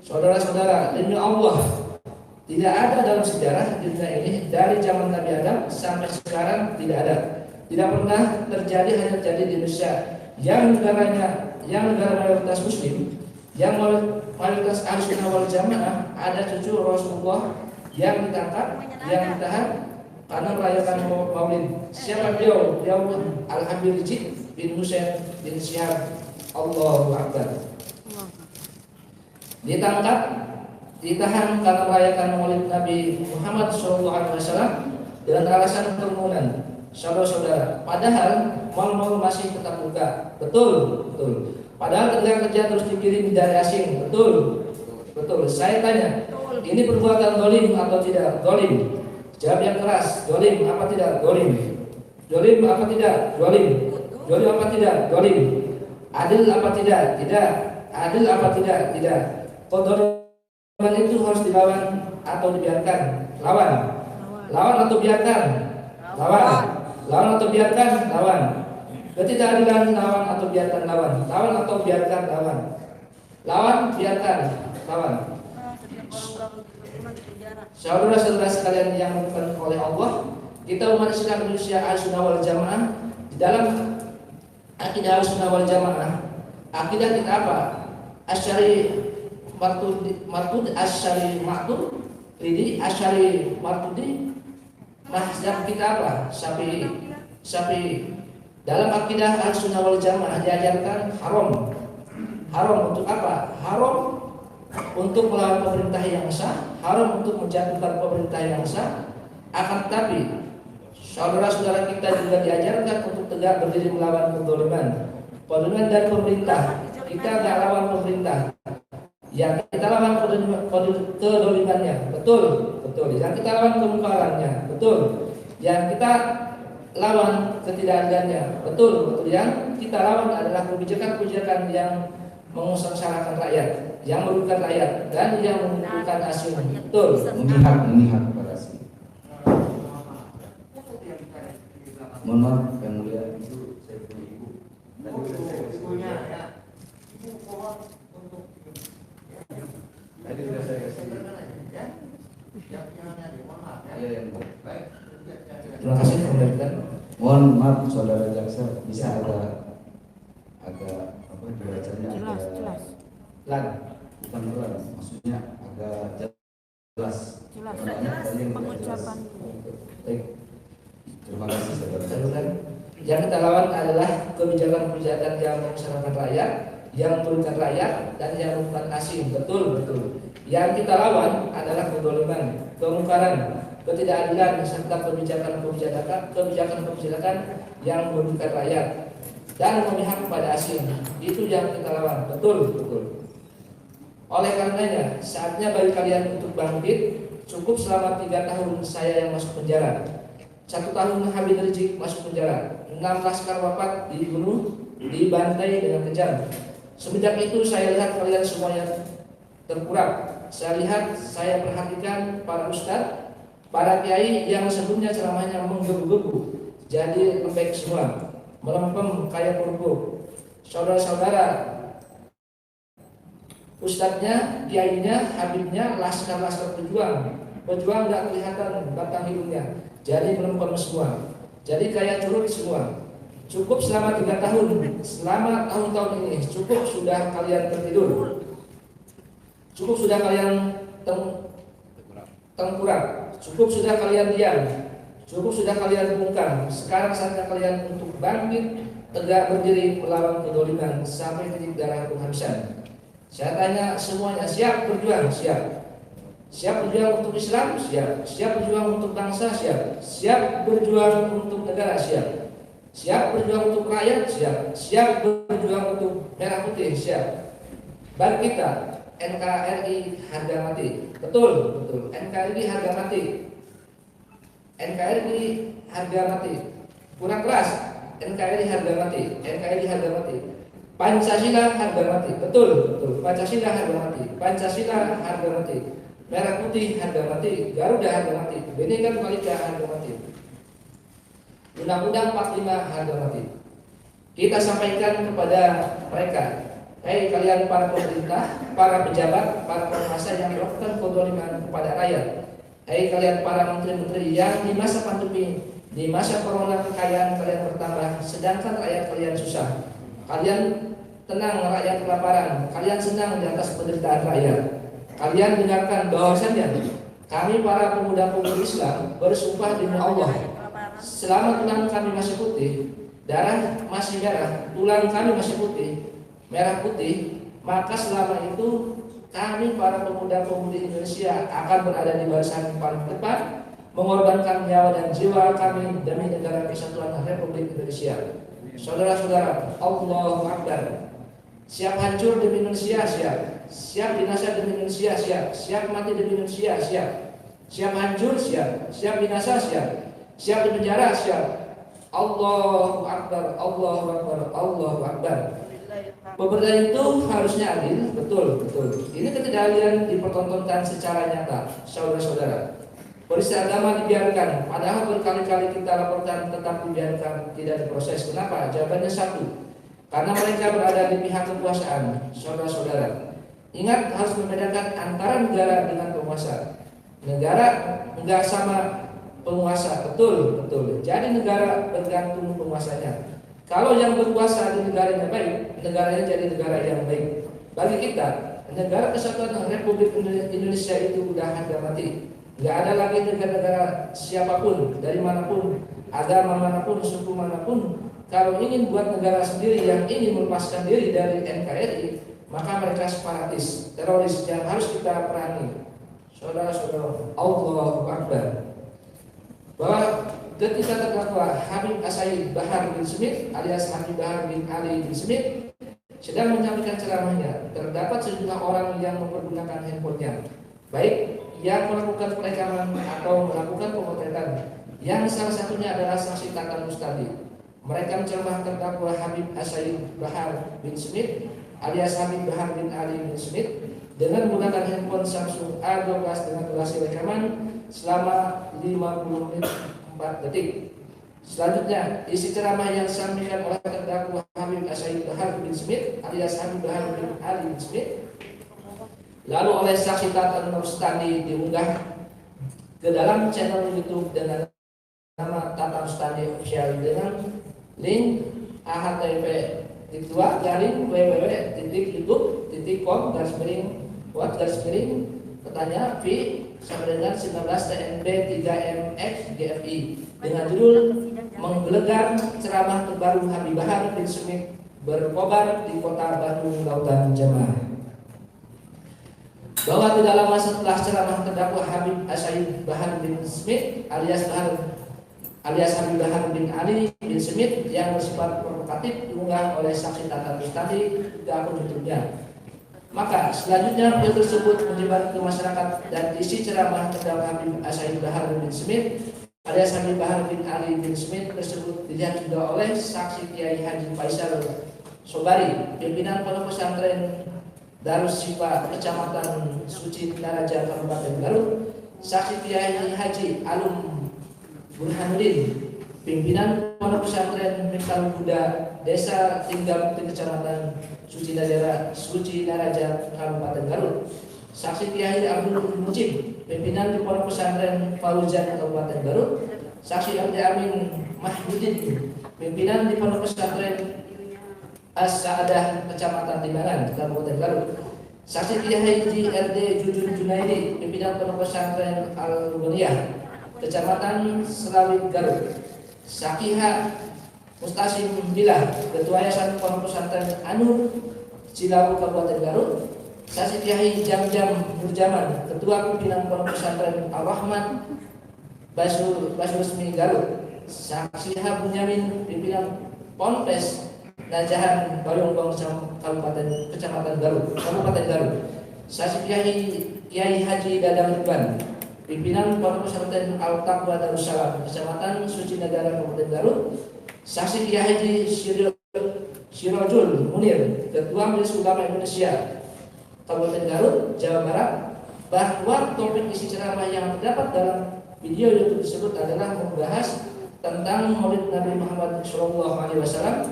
G: Saudara-saudara, demi Allah, tidak ada dalam sejarah dunia ini dari zaman Nabi Adam sampai sekarang tidak ada. Tidak pernah terjadi, hanya terjadi di Indonesia yang negara mayoritas Muslim, yang mayoritas Ahlussunnah wal Jamaah, ada cucu Rasulullah yang ditangkap, yang ditahan karena merayakan Maulid. Siapa beliau? Beliau Al-Habib Rijik bin Husain bin Syihab. Allahu Akbar. Ditangkap, ditahan karena merayakan Maulid Nabi Muhammad SAW dengan alasan kerumunan. Saudara-saudara, padahal mal-mal masih tetap buka. Betul. Padahal tenaga kerja terus dikirim dari asing. Betul. Saya tanya, ini perbuatan dolim atau tidak? Dolim. Jawab yang keras. Dolim apa tidak? Dolim. Dolim apa tidak? Dolim. Dolim apa tidak? Dolim. Adil apa tidak? Tidak. Adil apa tidak? Tidak. Kodoliman itu harus dilawan atau dibiarkan? Lawan. Lawan atau biarkan? Lawan. Lawan atau biarkan? Lawan. Ketidakadilan, lawan atau biarkan? Lawan. Lawan atau biarkan? Lawan. Lawan, biarkan? Lawan. Saudara-saudara sekalian yang dimuliakan oleh Allah, kita umat Islam Indonesia Ahlussunnah wal Jamaah, di dalam akidah Ahlussunnah wal Jamaah, akidah kita apa? Asy'ari Maturidi, Asy'ari Maturidi, Asy'ari Maturidi. Mazhab kita apa? Syafi'i. Dalam akidah Ahlussunnah wal Jamaah diajarkan haram. Haram untuk apa? Haram untuk melawan pemerintah yang sah, haram untuk menjatuhkan pemerintah yang sah. Akan tetapi saudara-saudara kita juga diajarkan untuk tegak berdiri melawan kezaliman dari pemerintah. Kita tidak lawan pemerintah, yang kita lawan kezalimannya. Betul. Yang kita lawan kemungkarannya. Betul. Yang kita lawan ketidakadilannya. Betul. Yang kita lawan adalah kebijakan-kebijakan yang mengusahakan rakyat, yang merugikan rakyat, dan yang menguntungkan asing. Betul.
A: Memihak kepada asing. Mohon maaf yang mulia, itu saya punya ibu. Tadi sudah saya kasih. Baik.
G: Terima kasih kemudian.
A: Mohon maaf saudara jaksa, bisa agak apa bacanya
H: jelas.
A: bukan pelan, maksudnya agak jelas.
H: Pengucapan.
G: Baik.
A: Terima kasih saudara.
G: Yang kita lawan adalah kebijakan-kebijakan yang mengusahakan rakyat, yang merugikan rakyat, dan yang merugikan asing. Betul. Yang kita lawan adalah kezaliman, kemungkaran, ketidakadilan, serta kebijakan-kebijakan yang merugikan rakyat dan memihak kepada asing. Itu yang kita lawan. Betul. Oleh karenanya, saatnya bagi kalian untuk bangkit. Cukup selama 3 tahun saya yang masuk penjara, 1 tahun Habib Rijik masuk penjara, 6 laskar wafat dibunuh, dibantai dengan kejam. Semenjak itu saya lihat kalian semuanya terkurap. Saya perhatikan para ustadz, para kiai yang sebelumnya ceramahnya menggebu-gebu jadi lembek semua, melempem kayak kerupuk. Saudara-saudara, ustadznya, kiainya, habibnya, laskar-laskar pejuang nggak kelihatan batang hidungnya, jadi melempem semua, jadi kayak curut semua. Cukup selama 3 tahun, selama tahun-tahun ini, cukup sudah kalian tertidur, cukup sudah kalian tengkurap, cukup sudah kalian diam, cukup sudah kalian bungkam. Sekarang saatnya kalian untuk bangkit, tegak berdiri melawan kezaliman sampai titik darah penghabisan. Saya tanya semuanya, siap berjuang? Siap berjuang untuk Islam? Siap berjuang untuk bangsa? Siap berjuang untuk negara? Siap berjuang untuk rakyat? Siap berjuang untuk merah putih? Bagi kita NKRI harga mati. Betul. NKRI harga mati. NKRI harga mati. Kurang keras. NKRI harga mati. Pancasila harga mati. Betul. Pancasila harga mati. Merah Putih harga mati, Garuda harga mati, Bhinneka Tunggal Ika harga mati, Undang-Undang 45 harga mati. Kita sampaikan kepada mereka, hei kalian para pemerintah, para pejabat, para penguasa yang melakukan kezaliman kepada rakyat, hei kalian para menteri-menteri yang di masa pandemi, di masa corona kekayaan kalian bertambah, sedangkan rakyat kalian susah. Kalian tenang, rakyat kelaparan, kalian senang di atas penderitaan rakyat. Kalian dengarkan bahwasannya kami para pemuda-pemudi Islam bersumpah demi Allah, selama tulang kami masih putih, darah masih merah, tulang kami masih putih, merah putih, maka selama itu kami para pemuda-pemudi Indonesia akan berada di barisan paling depan, mengorbankan nyawa dan jiwa kami demi negara kesatuan Republik Indonesia. Saudara-saudara, Allahu Akbar. Siap hancur demi Indonesia, siap. Siap binasa demi Indonesia, siap. Siap mati demi Indonesia, siap. Siap hancur, siap. Siap binasa, siap. Siap di penjara, siap. Allahu Akbar, Allahu Akbar, Allahu Akbar. Pemberdayaan itu harusnya adil, betul. Ini ketidakadilan dipertontonkan secara nyata, saudara-saudara. Peristiwa agama dibiarkan, padahal berkali-kali kita laporkan tetap dibiarkan, tidak diproses. Kenapa? Jawabannya satu, karena mereka berada di pihak kekuasaan, saudara-saudara. Ingat, harus membedakan antara negara dengan penguasa. Negara enggak sama penguasa, betul. Jadi negara bergantung penguasanya. Kalau yang berkuasa di negaranya baik, negaranya jadi negara yang baik. Bagi kita, negara kesatuan Republik Indonesia itu udah harga mati. Nggak ada lagi negara-negara siapapun, dari manapun, agama manapun, suku manapun. Kalau ingin buat negara sendiri yang ingin melepaskan diri dari NKRI, maka mereka separatis, teroris yang harus kita perangi. Saudara-saudara, Allahu Akbar. Bahwa ketika terdakwa Habib Asaid Bahar bin Smith alias Habib Bahar bin Ali bin Smith sedang menyampaikan ceramahnya, terdapat sejumlah orang yang mempergunakan handphonenya, baik yang melakukan perekaman atau melakukan pemotretan, yang salah satunya adalah saksi Tatan Mustadi. Mereka menceramah terdakwa Habib Asaid Bahar bin Smith alias Habib Bahar bin Ali bin Smith dengan menggunakan handphone Samsung A12 dengan durasi rekaman selama 50 menit 4 detik. Selanjutnya, isi ceramah yang disampaikan oleh terdakwa Habib Asaid Bahar bin Smith alias Habib Bahar bin Ali bin Smith lalu oleh saksi Tatan Mustadi diunggah ke dalam channel YouTube dengan nama Tatan Mustadi Official dengan link http://www.youtube.com/what/, pertanyaan V sampai dengan 19 TNB 3MX GFI dengan judul menggelegar ceramah terbaru Habib Bahar bin Smith berkobar di kota Bandung Lautan Jamaah. Bahwa tidak lama setelah ceramah terdakwa Habib Asaid Bahar bin Smith alias Habib Bahar bin Ali bin Smith yang bersifat provokatif diunggah oleh saksi Tatan Mustadi ke akun YouTube-nya. Maka selanjutnya video tersebut menyebar ke masyarakat dan isi ceramah terdakwa Habib Asaid Bahar bin Smith alias Habib Bahar bin Ali bin Smith tersebut dilihat juga oleh saksi Kiai Haji Faisal Sobari, pimpinan pondok pesantren Darus Sifa Kecamatan Suci Naraja Kabupaten Garut, saksi Kiai Haji Alum Burhanuddin, pimpinan pondok pesantren Miftahul Huda Desa Tinggam Kecamatan Suci Naraja Kabupaten Garut, saksi Kiai Abdul Mujib, pimpinan di pondok pesantren Fauzan Kabupaten Garut, saksi Abdi Amin Mahmudin, pimpinan di pondok pesantren As-Sa'adah Kecamatan Timbangan Kabupaten Garut, saksi Kiai Haji RD Jujun Junaidi, pimpinan pondok pesantren Al-Ghuniyah Kecamatan Selawik Garut, saksi H Mustasim Bilah, ketua yayasan pondok pesantren Anur Cilawu Kabupaten Garut, saksi Kiai Jam-Jam Nurjaman, ketua pimpinan pondok pesantren Al-Rahman Basrusmi Garut, saksi H Bunyamin, pimpinan Ponpes Najahan Balongbong Kecamatan Garut, Kabupaten Garut, saksi Kiai Haji Dadang Ridwan, pimpinan pondok pesantren Al-Taqwa Darussalam Kecamatan Suci Negara Kabupaten Garut, saksi Kiai Haji Sirojul Munir, ketua Majelis Ulama Indonesia Kabupaten Garut, Jawa Barat, bahwa topik isi ceramah yang terdapat dalam video YouTube tersebut adalah membahas tentang Maulid Nabi Muhammad SAW.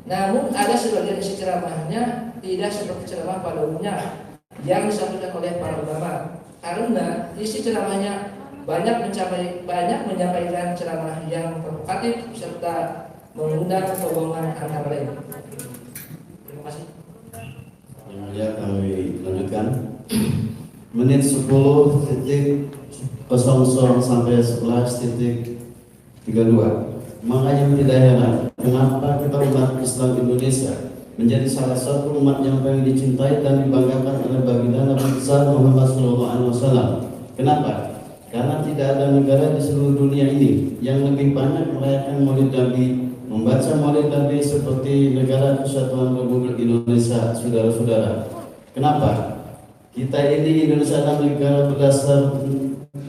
G: Namun ada sebagian isi ceramahnya tidak seperti ceramah pada umumnya yang disampaikan oleh para ulama, karena isi ceramahnya banyak menyampaikan ceramah yang provokatif serta mengundang kebohongan antara lain. Terima kasih.
F: Yang mulia kami lanjutkan. Menit 10.00 sampai 11.32. Makanya tidak heran kenapa kita umat Islam Indonesia menjadi salah satu umat yang paling dicintai dan dibanggakan oleh baginda Nabi besar Muhammad SAW. Kenapa? Karena tidak ada negara di seluruh dunia ini yang lebih banyak merayakan Maulid Nabi, membaca Maulid Nabi seperti negara Kesatuan Republik Indonesia, saudara-saudara. Kenapa? Kita ini Indonesia adalah negara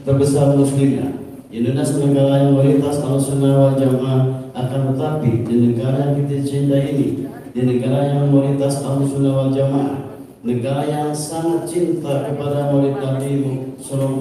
F: terbesar muslimnya. Indonesia negara yang mayoritas Ahlussunnah wal Jamaah, akan tetapi di negara yang kita cintai ini, di negara yang mayoritas Ahlussunnah wal Jamaah, negara yang sangat cinta kepada Maulid Nabi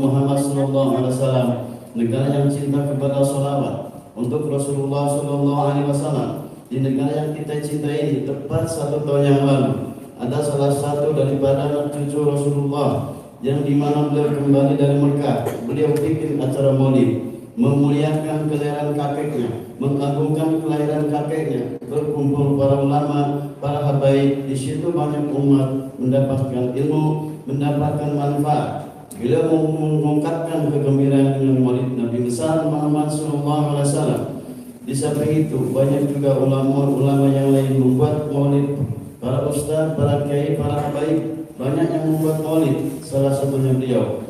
F: Muhammad SAW, negara yang cinta kepada sholawat untuk Rasulullah SAW, di negara yang kita cintai ini, tepat 1 tahun yang lalu ada salah satu daripada anak cucu Rasulullah yang dimana beliau kembali dari Mekah. Beliau bikin acara maulid, memuliakan kelahiran kakeknya, mengagungkan kelahiran kakeknya, berkumpul para ulama, para habaib. Di situ banyak umat mendapatkan ilmu, mendapatkan manfaat. Beliau mengungkapkan kegembiraan dengan maulid Nabi besar Muhammad SAW. Di samping itu banyak juga ulama-ulama yang lain membuat maulid. Para ustaz, para kiai, para habaib banyak yang membuat maulid. Salah satunya beliau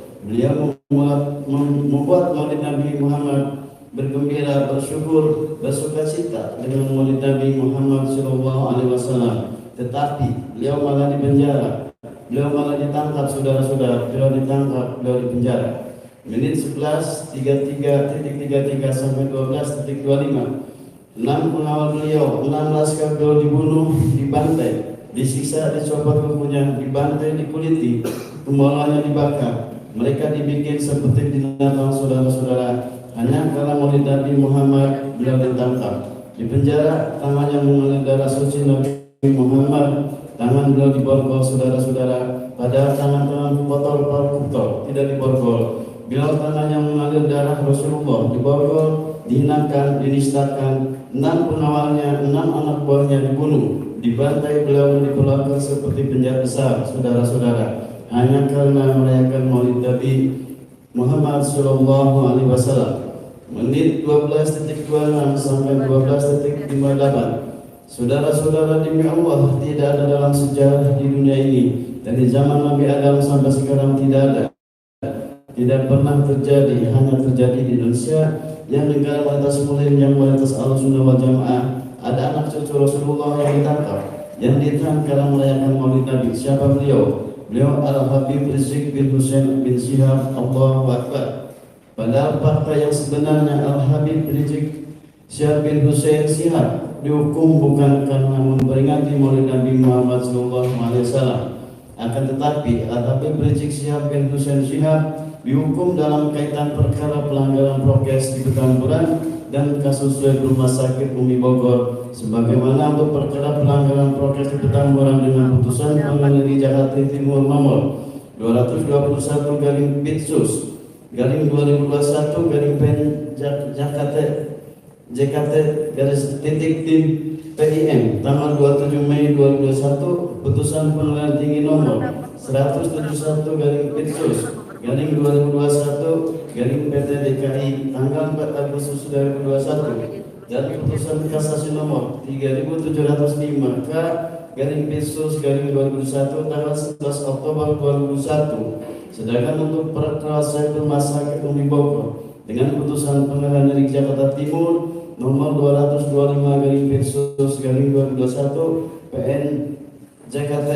F: membuat maulid Nabi Muhammad, bergembira, bersyukur, bersukacita dengan maulid Nabi Muhammad SAW. Tetapi beliau malah dipenjara, beliau malah ditangkap, saudara-saudara. Beliau ditangkap, beliau dipenjara. Menit 11.33 sampai 12.25. 6 pengawal beliau, 6 laskar beliau dibunuh, dibantai, disiksa, dicopot kukunya, dibantai, dikuliti, tumbalanya dibakar. Mereka dibikin seperti binatang, saudara-saudara. Hanya karena Maulid Nabi Muhammad beliau ditangkap, di penjara, tangannya mengalir darah suci Nabi Muhammad, tangan beliau diborgol, saudara-saudara. Padahal tangan-tangan kotor, koruptor tidak diborgol. Beliau tangannya mengalir darah Rasulullah, diborgol, dihinakan, dinistakan. 6 pengawalnya, 6 anak buahnya dibunuh, dibantai, beliau diperlakukan seperti penjahat besar, saudara-saudara, hanya karena merayakan Maulid Nabi Muhammad SAW. Menit 12.26 sampai 12.58. Saudara-saudara, demi Allah, tidak ada dalam sejarah di dunia ini, dari zaman Nabi Adam sampai sekarang tidak ada, tidak pernah terjadi, hanya terjadi di Indonesia yang negara mayoritas muslim, yang mayoritas Ahlussunnah wal Jamaah. Ada anak cucu Rasulullah yang ditangkap, yang ditahan karena merayakan Maulid Nabi. Siapa beliau? Beliau Al-Habib Rizik bin Hussein bin Syihab. Allahu Akbar. Padahal fakta yang sebenarnya Al-Habib Rizik Syihab bin Hussein Syihab dihukum bukan karena memperingati Maulid Nabi Muhammad SAW. Akan tetapi Al-Habib Rizik Syihab bin Hussein Syihab dihukum dalam kaitan perkara pelanggaran prokes di Petamburan dan kasus swab rumah sakit Umi Bogor, sebagaimana untuk perkara pelanggaran prokes di Petamburan dengan putusan Pengadilan Jakarta Timur nomor 221 garing Bitsus garing 2021 garing Pen JKT garis titik tim PIM tanggal 27 Mei 2021, putusan Pengadilan Tinggi nomor 171 garing Bitsus garing 2021 garing PT DKI tanggal 4 Agustus 2021 dan putusan kasasi nomor 3705 K garing Bitsus garing 2021 tanggal 11 Oktober 2021. Sedangkan untuk perkara swab rumah sakit Umi Bogor dengan putusan Pengadilan Negeri Jakarta Timur nomor 225 garing Bitsus garing 2021 PN JKT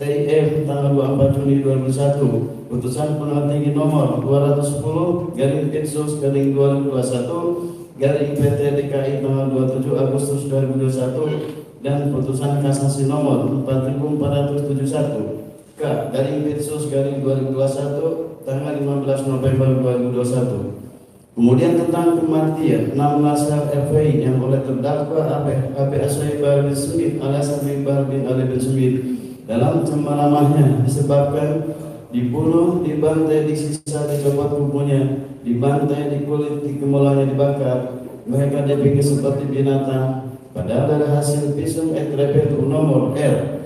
F: TIM tanggal 24 Juni 2021, putusan Pengadilan Tinggi nomor 210 garing Bitsus garing 2021 garing PT DKI tanggal 27 Agustus 2021 dan putusan kasasi nomor 4471 K garing Bitsus garing 2021 tanggal 15 November 2021. Kemudian tentang kematian 6 laskar FPI yang oleh terdakwa AB Ashaibah bin Smith alias Habibah bin Ali bin Smith dalam cemaramahnya disebabkan dibunuh, dibantai, disiksa, dicopot kukunya, dibantai, dikulit, dikemulanya dibakar. Mereka dipikir seperti binatang. Padahal dari hasil visum et repertum nomor R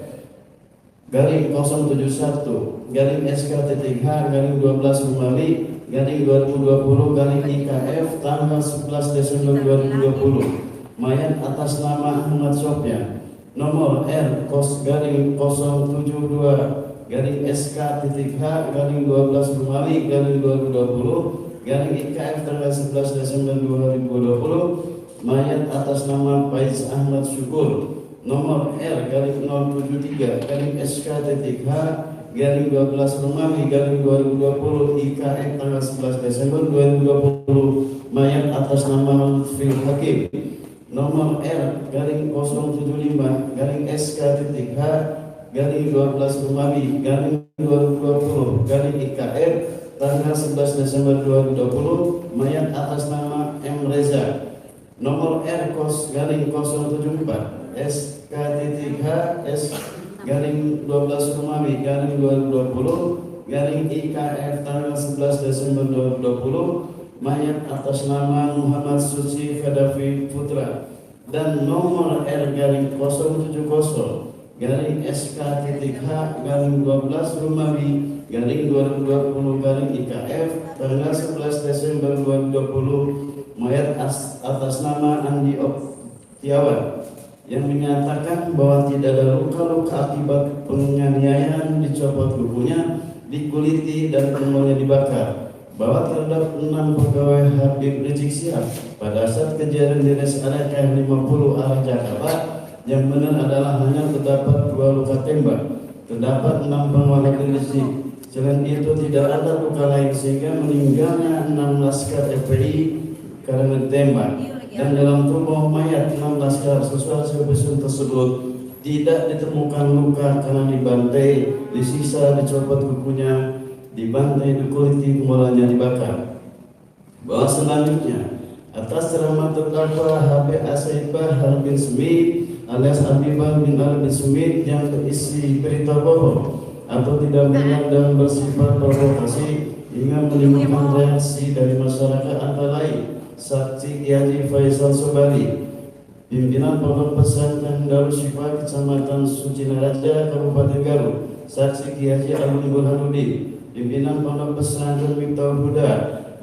F: garing 071 garing SK.H garing 12 Rumali garing 2020 garing IKF tanggal 11 Desember 2020 mayat atas nama Ahmad Sofyan nomor R kos garing 072 garing SK.H garing 12 Rumali garing 2020 garing IKF tanggal 11 Desember 2020 mayat atas nama Faiz Ahmad Syukur nomor R garing 073 garing SK.H garing 12 Rumali garing 2020 IKF tanggal 11 Desember 2020 mayat atas nama Lutfi Hakim nomor R garing 075 garing SK.H garing 12 Rumali garing 2020 garing IKF tanggal 11 Desember 2020 mayat atas nama M. Reza nomor R kos garing 074 SK.H S garing 12 Rumali garing 2020 garing IKF tanggal 11 Desember 2020 mayat atas nama Muhammad Suci Khadafi Putra dan nomor R garing 070 garing SK.H garing 12 Rumali garing 2020 garing IKF tanggal 11 Desember 2020 mayat atas nama Andi Oktiawan yang menyatakan bahwa tidak ada luka-luka akibat penganiayaan, dicopot kukunya, dikuliti dan kemulnya dibakar, bahwa terhadap 6 pegawai Habib Rizik Syihab pada saat kejadian di res area KM 50 arah Jakarta yang benar adalah hanya terdapat 2 luka tembak, terdapat 6 penguasa Rizik. Selain itu tidak ada luka lain sehingga meninggalnya 6 laskar FPI karena tembak. Dan dalam tubuh mayat 6 laskar sesuai hasil visum tersebut tidak ditemukan luka karena dibantai, disiksa, dicopot kukunya, dibantai, dikuliti, kemulanya dibakar. Bahwa selanjutnya atas ceramah terdakwa HB Ashaibah bin Smith alias Habibah bin Ali bin Smith yang berisi berita bohong atau tidak benar dan bersifat provokasi hingga menimbulkan reaksi dari masyarakat antara lain Saksi Kiai Faisal Sobari, pimpinan Pondok Pesantren Darus Syifa Kecamatan Sucinaraja Kabupaten Garut. Saksi Kiai Agung Burhanuddin, pimpinan Pondok Pesantren Miftahul Huda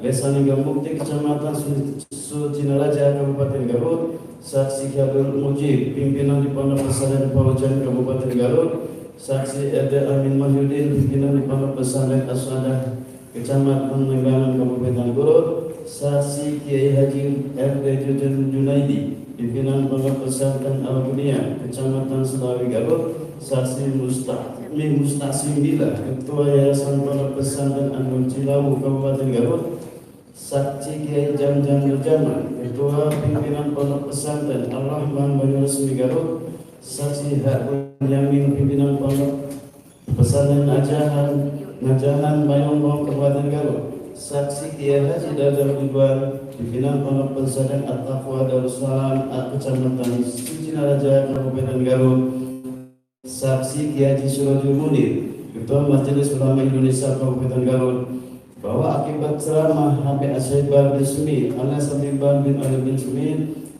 F: Lesani Gambukti Kecamatan Sucinaraja Kabupaten Garut. Saksi Khairul Mujib, pimpinan di Pondok Pesantren Paujan Kabupaten Garut. Saksi Ede Amin Mahyudin, pimpinan di Pondok Pesantren Aswadah Kecamatan Nenggalan Kabupaten Garut. Saksi Kiai Haji RD Judin Junaidi, pimpinan Pondok Pesantren Al-Bunia Kecamatan Selawi Garut. Saksi Mustaqsim Bila, Ketua Yayasan Pondok Pesantren Anur Cilawu Kabupaten Garut. Saksi Kiai Jamjam Nurjaman, Ketua Pimpinan Pondok Pesantren Ar-Rahman Banyuresmi Garut. Saksi Hakun Yamin, pimpinan Pondok Pesantren Najahan Bayongbong Kabupaten Garut. Saksi Kiai Haji Dadar Ridwan, pimpinan Pondok Pesantren At-Taqwa Darussalam Kecamatan Sucinaraja Kabupaten Garut. Saksi Kiai Haji Surajul Munir, Ketua Majelis Ulama Indonesia Kabupaten Garut, bahwa akibat ceramah HB Ashaibah bin Smith alias Habibah bin Ali bin Smith,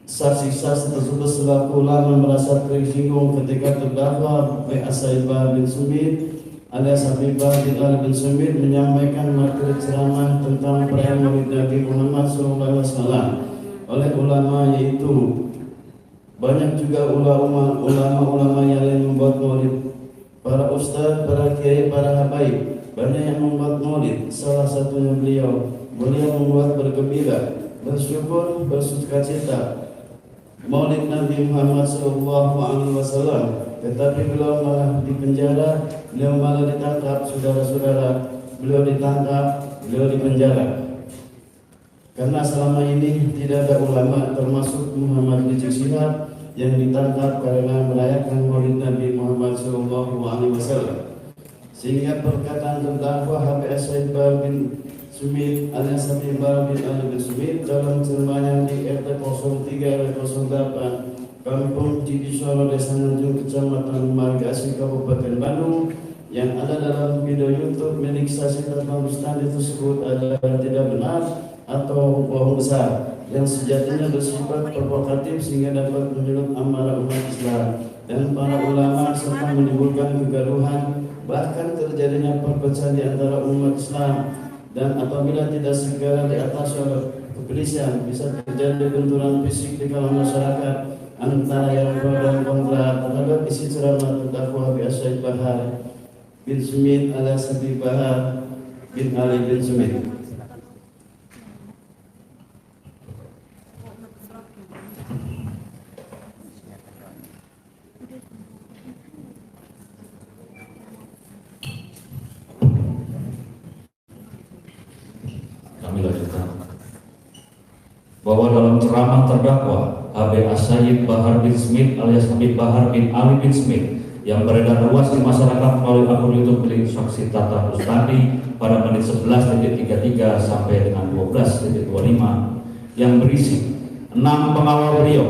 F: saksi-saksi tersebut selaku ulama merasa tersinggung ketika terdakwa HB Ashaibah bin Smith alias Habibah bin Ali bin Smith menyampaikan materi ceramah tentang perayaan Maulid Nabi Muhammad SAW oleh ulama, yaitu banyak juga ulama-ulama yang lain membuat maulid, para ustadz, para kiai, para habaib, banyak yang membuat maulid. Salah satunya beliau membuat bergembira, bersyukur, bersukacita maulid Nabi Muhammad SAW. Tetapi beliau malah dipenjara, beliau malah ditangkap, saudara-saudara, beliau ditangkap, beliau dipenjara. Karena selama ini tidak ada ulama termasuk Muhammad Rizik Syihab yang ditangkap karena merayakan maulid Nabi Muhammad SAW. sehingga perkataan terdakwa HBS Said Bahar bin Smith alias Habib Bahar bin Ali bin Smith dalam ceramahnya di RT 03 RW 08 Kampung Cidisoro Desa Nanjung Kecamatan Margasi Kabupaten Bandung yang ada dalam video YouTube milik Saksi Tatma Bustani tersebut adalah tidak benar atau bohong besar yang sejatinya bersifat provokatif sehingga dapat menyulut amarah umat Islam dan para ulama serta menimbulkan kegaduhan, bahkan terjadinya perpecahan di antara umat Islam. Dan apabila tidak segera diatasi oleh kepolisian, bisa terjadi benturan fisik di kalangan masyarakat antara yang pro dan kontra terhadap isi ceramah terdakwa HBS Said Bahar bin Smith alias Habib Bahar bin Ali bin Smith.
I: Kami lanjutkan bahwa dalam ceramah terdakwa HBS Said Bahar bin Smith alias Habib Bahar bin Ali bin Smith yang beredar luas di masyarakat melalui akun YouTube milik Saksi Tatma Bustani pada menit 11.33 sampai dengan 12.25 yang berisi 6 pengawal beliau,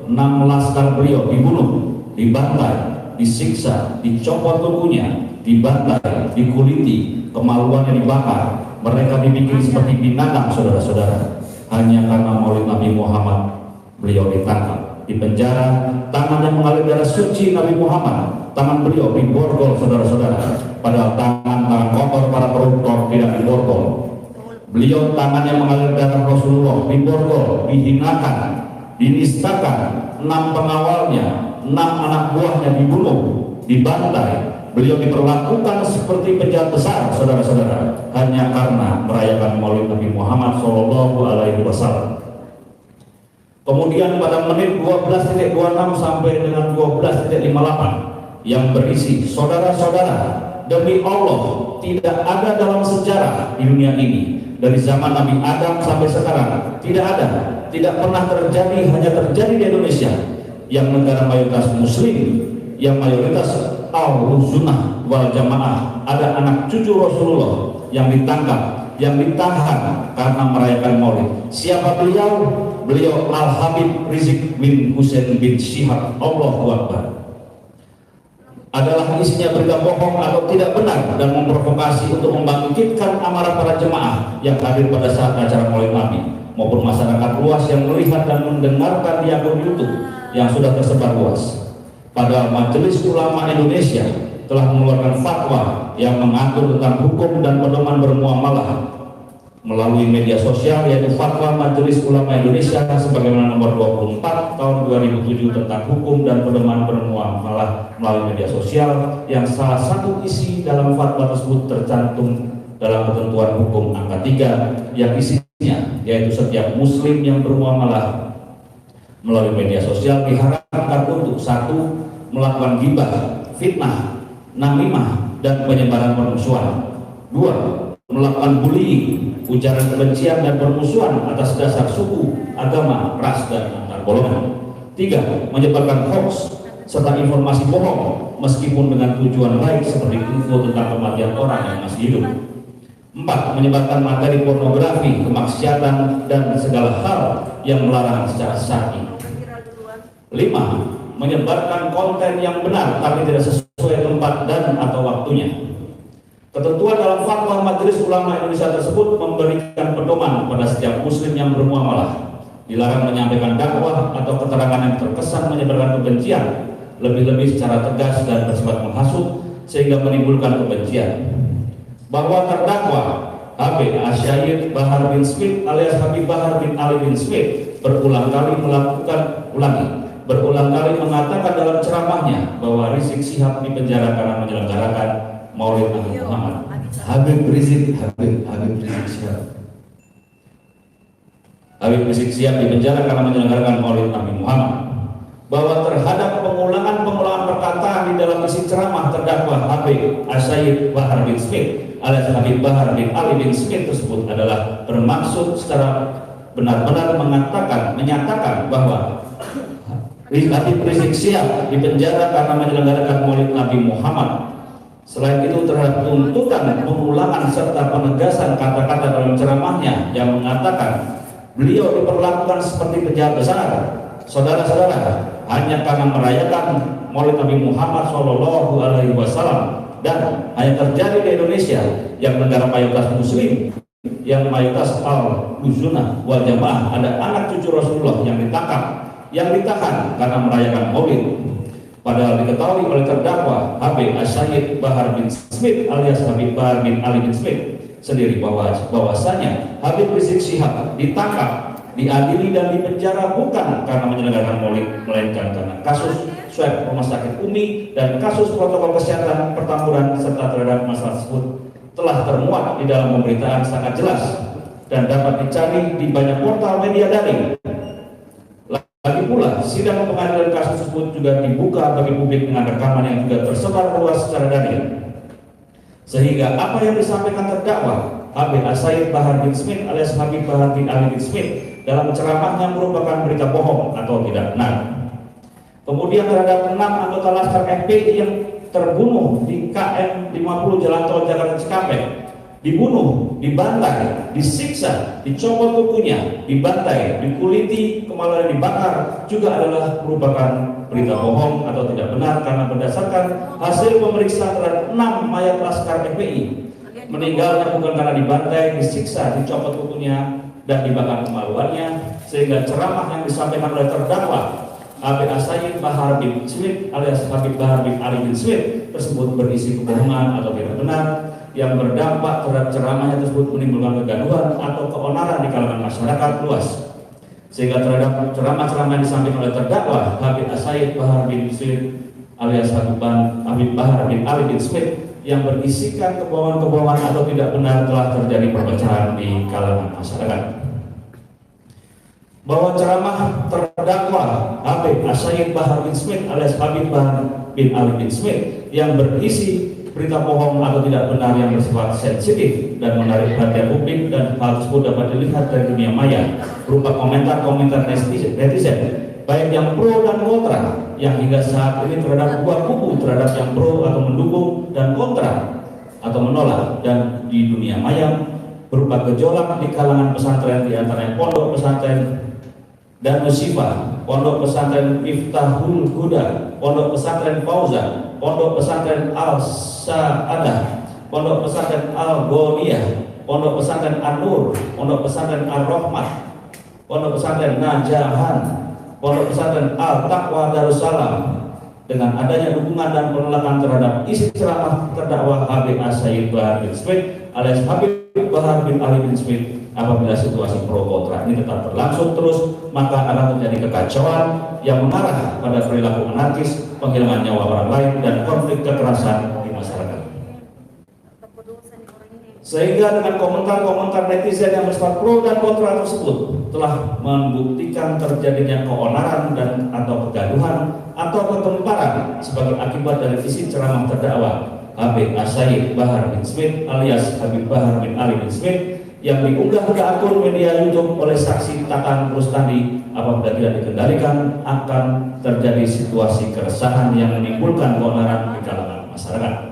I: 6 laskar beliau dibunuh, dibantai, disiksa, dicopot tubuhnya, dibantai, dikuliti, kemaluannya dibakar, mereka dibikin seperti binatang, saudara-saudara, hanya karena Maulid Nabi Muhammad. Beliau ditangkap, dipenjara, tangannya mengalir darah suci Nabi Muhammad, tangan beliau diborgol, saudara-saudara, padahal tangan kotor para koruptor tidak diborgol. Beliau tangannya mengalir darah Rasulullah, diborgol, dihinakan, dinistakan, 6 pengawalnya, 6 anak buahnya dibunuh, dibantai. Beliau diperlakukan seperti penjahat besar, saudara-saudara, hanya karena merayakan Maulid Nabi Muhammad SAW. Kemudian pada menit 12.26 sampai dengan 12.58 yang berisi, saudara-saudara, demi Allah tidak ada dalam sejarah di dunia ini dari zaman Nabi Adam sampai sekarang, tidak ada, tidak pernah terjadi, hanya terjadi di Indonesia yang negara mayoritas Muslim, yang mayoritas Al-Sunnah wal Jamaah, ada anak cucu Rasulullah yang ditangkap, yang ditahan karena merayakan Maulid. Siapa beliau? Beliau Al-Habib Rizik bin Hussein bin Syihab, Allahu Akbar. Adalah isinya berita bohong atau tidak benar dan memprovokasi untuk membangkitkan amarah para jemaah yang hadir pada saat acara Maulid Nabi maupun masyarakat luas yang melihat dan mendengarkan di akun YouTube yang sudah tersebar luas. Padahal Majelis Ulama Indonesia telah mengeluarkan fatwa yang mengatur tentang hukum dan pedoman bermuamalah melalui media sosial, yaitu Fatwa Majelis Ulama Indonesia sebagaimana nomor 24 tahun 2007 tentang hukum dan pedoman bermuamalah melalui media sosial, yang salah satu isi dalam fatwa tersebut tercantum dalam ketentuan hukum angka 3 yang isinya yaitu setiap muslim yang bermuamalah melalui media sosial diharapkan untuk 1. melakukan ghibah, fitnah, namimah, dan penyebaran permusuhan. 2. melakukan bullying, ujaran kebencian dan permusuhan atas dasar suku, agama, ras, dan antar golongan. 3. menyebarkan hoax serta informasi bohong meskipun dengan tujuan baik seperti info tentang kematian orang yang masih hidup. 4. menyebarkan materi pornografi, kemaksiatan, dan segala hal yang melarang secara syar'i. 5. menyebarkan konten yang benar tapi tidak sesuai tempat dan atau waktunya. Ketentuan dalam fatwa Majelis Ulama Indonesia tersebut memberikan pedoman pada setiap muslim yang bermuamalah. Dilarang menyampaikan dakwah atau keterangan yang terkesan menyebarkan kebencian, lebih-lebih secara tegas dan bersifat menghasut sehingga menimbulkan kebencian. Bahwa terdakwa HBS Said Bahar bin Smith alias Habib Bahar bin Ali bin Smith berulang kali mengatakan dalam ceramahnya bahwa Rizik Syihab dipenjara karena menyelenggarakan Maulid Nabi Muhammad.
A: Habib Rizik Syihab.
I: Habib Rizik Syihab dipenjara karena menyelenggarakan Maulid Nabi Muhammad. Bahwa terhadap pengulangan perkataan di dalam isi ceramah terdakwa HBS Said Bahar bin Smith alias Habib Bahar bin Ali bin Smith tersebut adalah bermaksud secara benar-benar menyatakan bahwa Habib Rizik Syihab dipenjara karena menyelenggarakan Maulid Nabi Muhammad Selain itu terhadap tuntutan pengulangan serta penegasan kata-kata dalam ceramahnya yang mengatakan beliau diperlakukan seperti penjahat besar, saudara-saudara, hanya karena merayakan Maulid Nabi Muhammad SAW dan hanya terjadi di Indonesia yang negara mayoritas Muslim, yang mayoritas al-Sunnah wal Jamaah, ada anak cucu Rasulullah yang ditangkap, yang ditahan karena merayakan Maulid. Padahal diketahui oleh terdakwa Habib As-Sayyid Bahar bin Smith alias Habib Bahar bin Ali bin Smith sendiri bahwasanya Habib Rizik Syihab ditangkap, diadili dan dipenjara bukan karena menyelenggarakan Maulid, melainkan karena kasus swab rumah sakit Umi dan kasus protokol kesehatan pertamburan serta terhadap masalah tersebut telah termuat di dalam pemberitaan sangat jelas dan dapat dicari di banyak portal media daring. Lagi pula, sidang pengadilan kasus tersebut juga dibuka bagi publik dengan rekaman yang juga tersebar luas secara daring. Sehingga apa yang disampaikan terdakwa Habib As-Sayyid Bahar bin Smith alias Habib Bahar bin Ali bin Smith dalam ceramahnya merupakan berita bohong atau tidak benar. Kemudian terhadap 6 anggota Laskar FPI yang terbunuh di KM 50 Jalan Tol Jakarta Cikampek, dibunuh, dibantai, disiksa, dicopot kukunya, dibantai, dikuliti, kepalanya dibakar, juga adalah merupakan berita bohong atau tidak benar karena berdasarkan hasil pemeriksaan terhadap 6 mayat Laskar FPI, meninggalnya bukan karena dibantai, disiksa, dicopot kukunya, dan dibakar kemaluannya, sehingga ceramah yang disampaikan oleh terdakwa Habib As-Sayyid Bahar bin Smith alias Habib Bahar bin Ali bin Smith tersebut berisi kebohongan atau tidak benar yang berdampak terhadap ceramahnya tersebut menimbulkan kegaduhan atau keonaran di kalangan masyarakat luas. Sehingga terhadap ceramah-ceramah yang disampaikan oleh terdakwa Habib As-Sayyid Bahar bin Smith alias Habib Bahar bin Ali bin Smith yang berisikan kebohongan-kebohongan atau tidak benar telah terjadi perpecahan di kalangan masyarakat. Bahwa ceramah terdakwa Habib As-Sayyid Bahar bin Smith alias Habib Bahar bin Ali bin Smith yang berisi berita bohong atau tidak benar yang bersifat sensitif dan menarik perhatian publik, dan hal tersebut dapat dilihat dari dunia maya berupa komentar-komentar netizen baik yang pro dan kontra yang hingga saat ini terhadap dua kubu, terhadap yang pro atau mendukung dan kontra atau menolak, dan di dunia maya berupa gejolak di kalangan pesantren, di antaranya pondok pesantren dan Musifah, pondok pesantren Miftahul Huda, pondok pesantren Fauzan, pondok pesantren Al-Sa'adah, pondok pesantren Al-Ghaniyah, pondok pesantren An-Nur, pondok pesantren Ar-Rahmat, pondok pesantren Najahan, pondok pesantren Al-Taqwa Darussalam. Dengan adanya dukungan dan penolakan terhadap isi ceramah terdakwa Habib As-Sayyid Bahar bin Smith alias Habib Bahar bin Ali bin Smith, apabila situasi pro kontra ini tetap berlangsung terus, maka akan terjadi kekacauan yang mengarah pada perilaku anarkis, penghilangan nyawa orang lain, dan konflik kekerasan di masyarakat. Sehingga dengan komentar-komentar netizen yang bersifat pro dan kontra tersebut telah membuktikan terjadinya keonaran dan atau kegaduhan atau ketemparan sebagai akibat dari isi ceramah terdakwa Habib As-Sayyid Bahar bin Smith alias Habib Bahar bin Ali bin Smith yang diunggah ke akun media YouTube oleh saksi Tatan Rustandi. Apabila tidak dikendalikan akan terjadi situasi keresahan yang menimbulkan keonaran di kalangan masyarakat.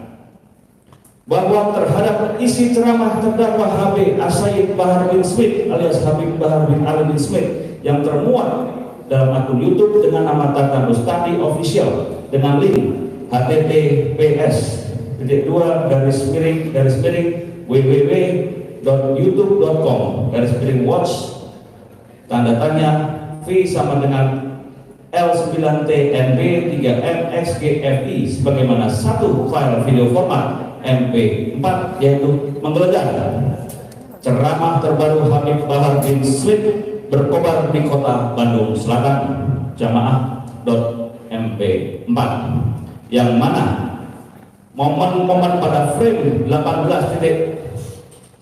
I: Bahwa terhadap isi ceramah terdakwa Habib As-Sayyid Bahar bin Smith alias Habib Bahar bin Ali bin Smith yang termuat dalam akun YouTube dengan nama Tatan Rustandi Official dengan link https://www.youtube.com/watch tanda tanya V sama dengan L9TNB3MXGFI sebagaimana satu file video format MP4, yaitu menggeledah ceramah terbaru Habib Bahar bin Smith berkobar di kota Bandung Selatan, jamaah.mp4, yang mana momen-momen pada frame 18.1017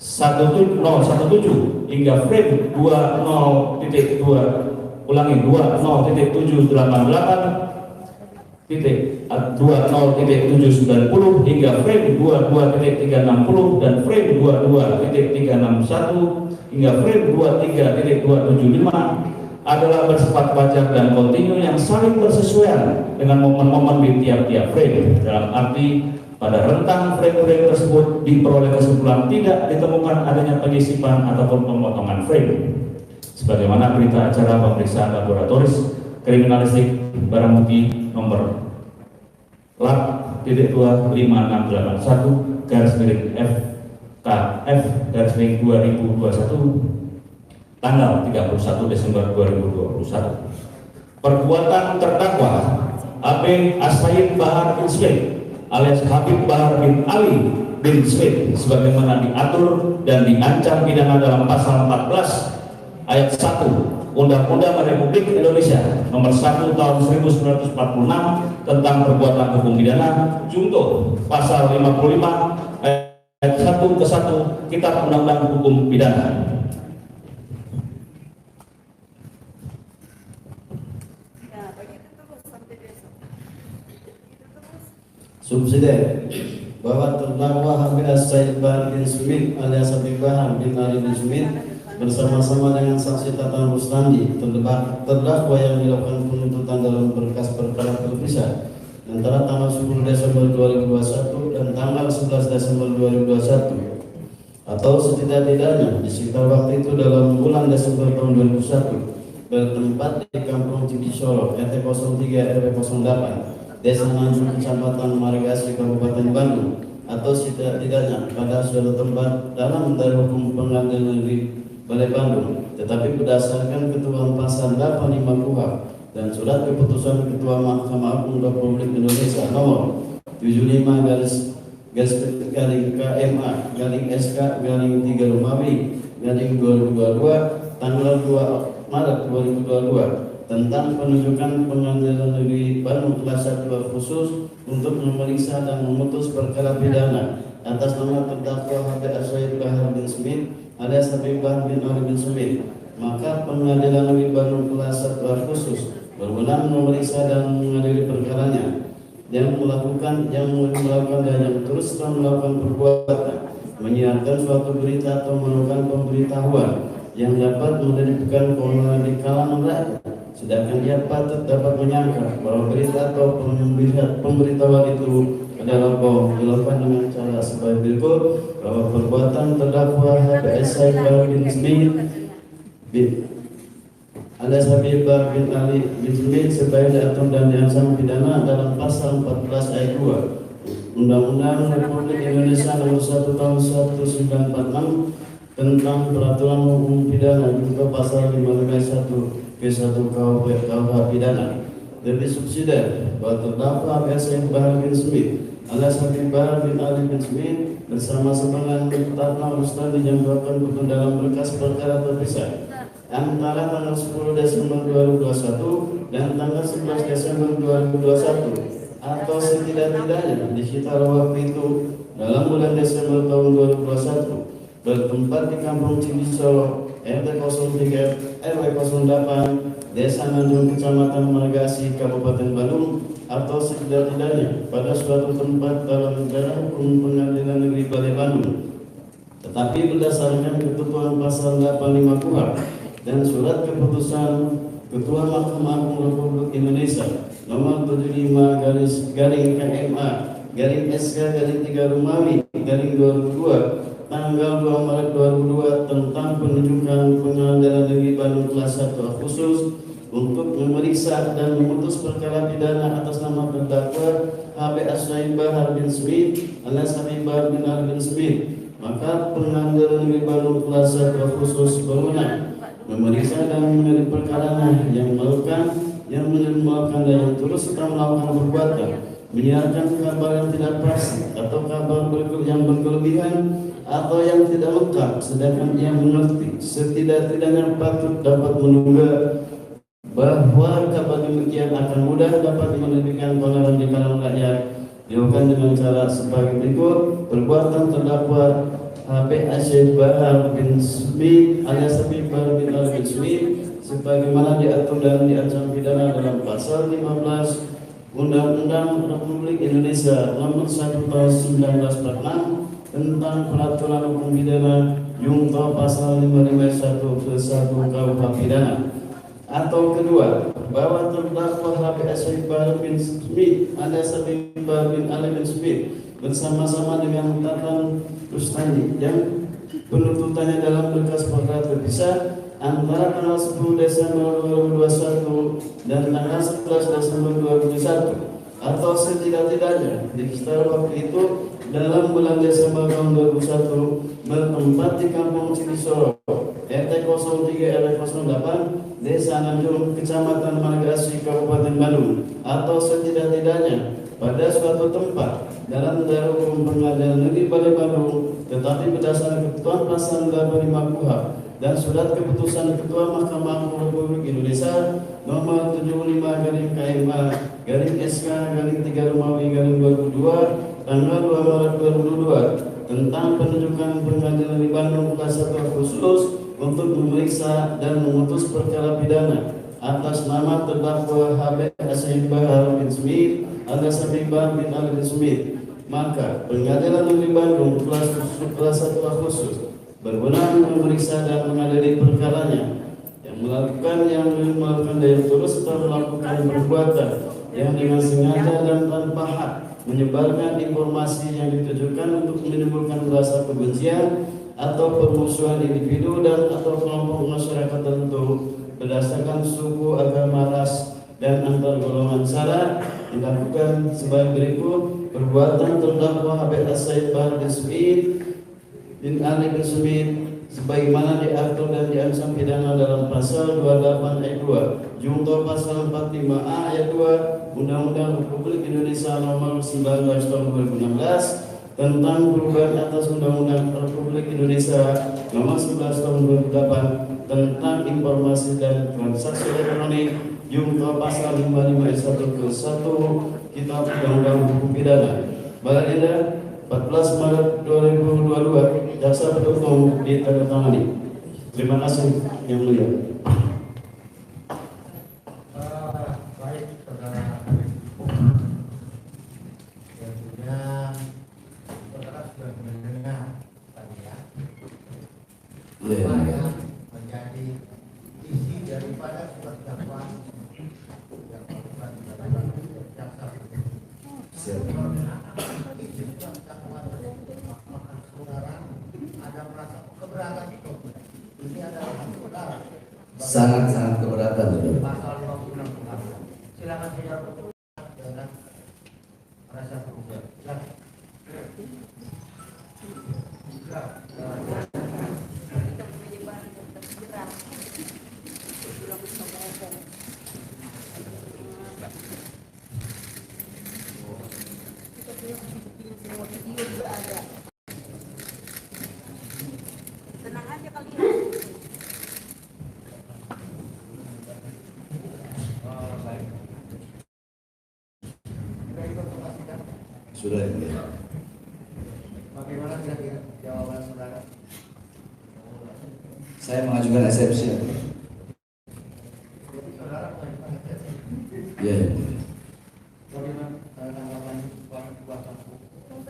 I: hingga frame 20.790 hingga frame 22.360 dan frame 22.361 hingga frame 23.275 adalah bersifat wajar dan kontinu yang saling bersesuaian dengan momen-momen di tiap-tiap frame, dalam arti Pada rentang frame-frame tersebut diperoleh kesimpulan tidak ditemukan adanya penyisipan ataupun pemotongan frame. Sebagaimana berita acara pemeriksaan laboratoris kriminalistik barang bukti nomor lab .25681 FKF 2021 tanggal 31 Desember 2021. Perbuatan terdakwa AB As-Sayyid Bahar bin Smith alias Habib Bahar bin Ali bin Smith sebagaimana diatur dan diancam pidana dalam pasal 14 ayat 1 Undang-Undang Republik Indonesia nomor 1 tahun 1946 tentang perbuatan hukum pidana junto pasal 55 ayat 1 ke 1 Kitab Undang-Undang Hukum Pidana.
F: Subsidiar bahwa terdakwa Habib As-Sayyid Bahar bin Smith alias Habib Bahar bin Ali bin Smith bersama-sama dengan saksi Tatan Rustandi terdakwa yang dilakukan penuntutan dalam berkas perkara terpisah antara tanggal 10 Desember 2021 dan tanggal 11 Desember 2021 atau setidak-tidaknya di sekitar waktu itu dalam bulan Desember tahun 2001 bertempat di Kampung Cikisoro RT 03 RW 08 Desa Nanjung, Kecamatan Margasi, Kabupaten Bandung, atau setidak-tidaknya pada suatu tempat dalam dari hukum pengadilan negeri Balai Bandung, tetapi berdasarkan ketentuan pasal 85 KUHP dan surat keputusan Ketua Mahkamah Agung Republik Indonesia nomor 75 garing KMA garing SK garing 3 Romawi garing 2022 tanggal 2 Maret 2022 tentang penunjukan Pengadilan Negeri Bandung kelas 1 khusus untuk memeriksa dan memutus perkara pidana atas nama terdakwa Habib As-Sayyid Bahar bin Smith alias Habib Bahar bin Ali bin Smith. Maka Pengadilan Negeri Bandung kelas 1 khusus berwenang memeriksa dan mengadili perkaranya yang melakukan dan yang terus melakukan perbuatan menyiarkan suatu berita atau melakukan pemberitahuan yang dapat menimbulkan keonaran di kalangan rakyat, sedangkan ia patut dapat menyangka bahwa berita atau pemberitahuan itu adalah bohong dilakukan dengan cara sebagai berikut bahwa perbuatan terdakwa Habib As-Sayyid Bahar bin Smith alias Habib Bahar bin Ali bin Smith sebagai diatur dan diancam pidana dalam pasal 14 ayat 2 Undang-Undang Republik Indonesia nomor 1 tahun 1946 tentang peraturan hukum pidana juga pasal 551 ke 1 KUH pidana. Lebih subsidiar bahwa terdakwa Habib As-Sayyid Bahar bin Smith alias Habib Bahar bin Ali bin Smith bersama-sama dengan Tatan Rustandi yang melakukan dalam berkas perkara terpisah antara tanggal 10 Desember 2021 dan tanggal 11 Desember 2021 atau setidak-tidaknya di sekitar waktu itu dalam bulan Desember tahun 2021 bertempat di Kampung Cikisoro RT 03 RW 08 Desa Nanjung, Kecamatan Margasi, Kabupaten Bandung atau setidak-tidaknya pada suatu tempat dalam negara hukum Pengadilan Negeri Balai Bandung, tetapi berdasarkan ketentuan pasal 85 KUHP dan surat keputusan Ketua Mahkamah Agung Republik Indonesia nomor 75 garing KMA garing SK garing 3 Romawi garing 2002 tanggal 2 Maret 2002 tentang penunjukan Pengadilan Negeri Bandung kelas 1 khusus untuk memeriksa dan memutus perkara pidana atas nama terdakwa Habib As-Sayyid Bahar bin Smith alias Habib Bahar bin Ali bin Smith. Maka Pengadilan Negeri Bandung kelas 1 khusus berwenang memeriksa dan mengadili perkara yang melakukan dan yang terus serta melakukan perbuatan menyiarkan kabar yang tidak pasti atau kabar yang berkelebihan atau yang tidak lengkap, sedangkan ia mengerti setidak-tidaknya patut dapat menduga bahwa kabar demikian akan mudah dapat menimbulkan keonaran di kalangan rakyat dilakukan dengan cara sebagai berikut. Perbuatan terdakwa Habib As-Sayyid Bahar bin Smith alias Habib Bahar bin Ali bin Smith sebagaimana diatur dan diancam pidana dalam pasal 15 Undang-Undang Republik Indonesia nomor 1 tahun 1946 tentang peraturan hukum pidana junto pasal 551 ke 1 KUH pidana. Atau kedua, bahwa terdakwa Habib Syed Bahar bin Smith alias Habib Bahar bin Ali bin Smith bersama-sama dengan Tatan Rustandi yang penuntutannya dalam berkas perkara terpisah antara tanggal 10 Desember 2021 dan tanggal 11 Desember 2021 atau setidak-tidaknya di sekitar waktu itu dalam bulan Desember tahun 2001 bertempat di Kampung Cilisoro RT 03 RW 08 Desa Nanjung Kecamatan Margasi Kabupaten Bandung atau setidak-tidaknya pada suatu tempat dalam daerah hukum Pengadilan Negeri Balai Bandung, tetapi berdasarkan ketentuan pasal 85 KUHP dan surat keputusan Ketua Mahkamah Agung Republik Indonesia nomor 75/KMA/SK/3 Romawi/2002 tanggal 2 Maret 2022 tentang penunjukan Pengadilan Negeri Bandung kelas 1 khusus untuk memeriksa dan memutus perkara pidana atas nama terdakwa Habib Syed Bahar bin Smith alias Habib Bahar bin Ali bin Smith. Maka Pengadilan Negeri Bandung kelas 1 khusus berwenang memeriksa dan mengadili perkaranya yang melakukan daya terus serta melakukan perbuatan yang dengan sengaja dan tanpa hak menyebarkan informasi yang ditujukan untuk menimbulkan rasa kebencian atau permusuhan individu dan atau kelompok masyarakat tertentu berdasarkan suku, agama, ras, dan antar golongan sara dilakukan sebagai berikut. Perbuatan terdakwa Habib Syed Bahar bin Smith bin Ali bin Smith sebagaimana diatur dan diancam pidana dalam pasal 28 ayat 2 junto pasal 45A ayat 2 Undang-Undang Republik Indonesia nomor 19 tahun 2016 tentang perubahan atas Undang-Undang Republik Indonesia nomor 11 tahun 2008 tentang informasi dan transaksi elektronik junto pasal 55 ayat 1 ke 1 Kitab Undang-Undang Hukum Pidana. Baginda 14 Maret 2022 jaksa penuntut umum ditandatangani. Terima kasih yang mulia.
E: Baik, saudara. Tentunya saudara sudah mendengar tadi ya. Apa yang menjadi isi daripada surat dakwaan yang dilakukan oleh jaksa penuntut. Isi surat dakwaan apakah saudara ada merasa keberatan itu? Ini adalah saudara.
A: Sangat-sangat keberatan, saudara.
E: Pasal 56 pengadilan. Silakan saudara berkomentar dengan rasa keberatan. Silakan.
H: Tenang aja kalian.
A: Sudah ya.
E: Bagaimana kira-kira jawaban saudara?
A: Saya mengajukan eksepsi.
E: Jadi saudara mengajukan eksepsi.
A: Ya.
E: Bagaimana tanggapan kuasa hukum?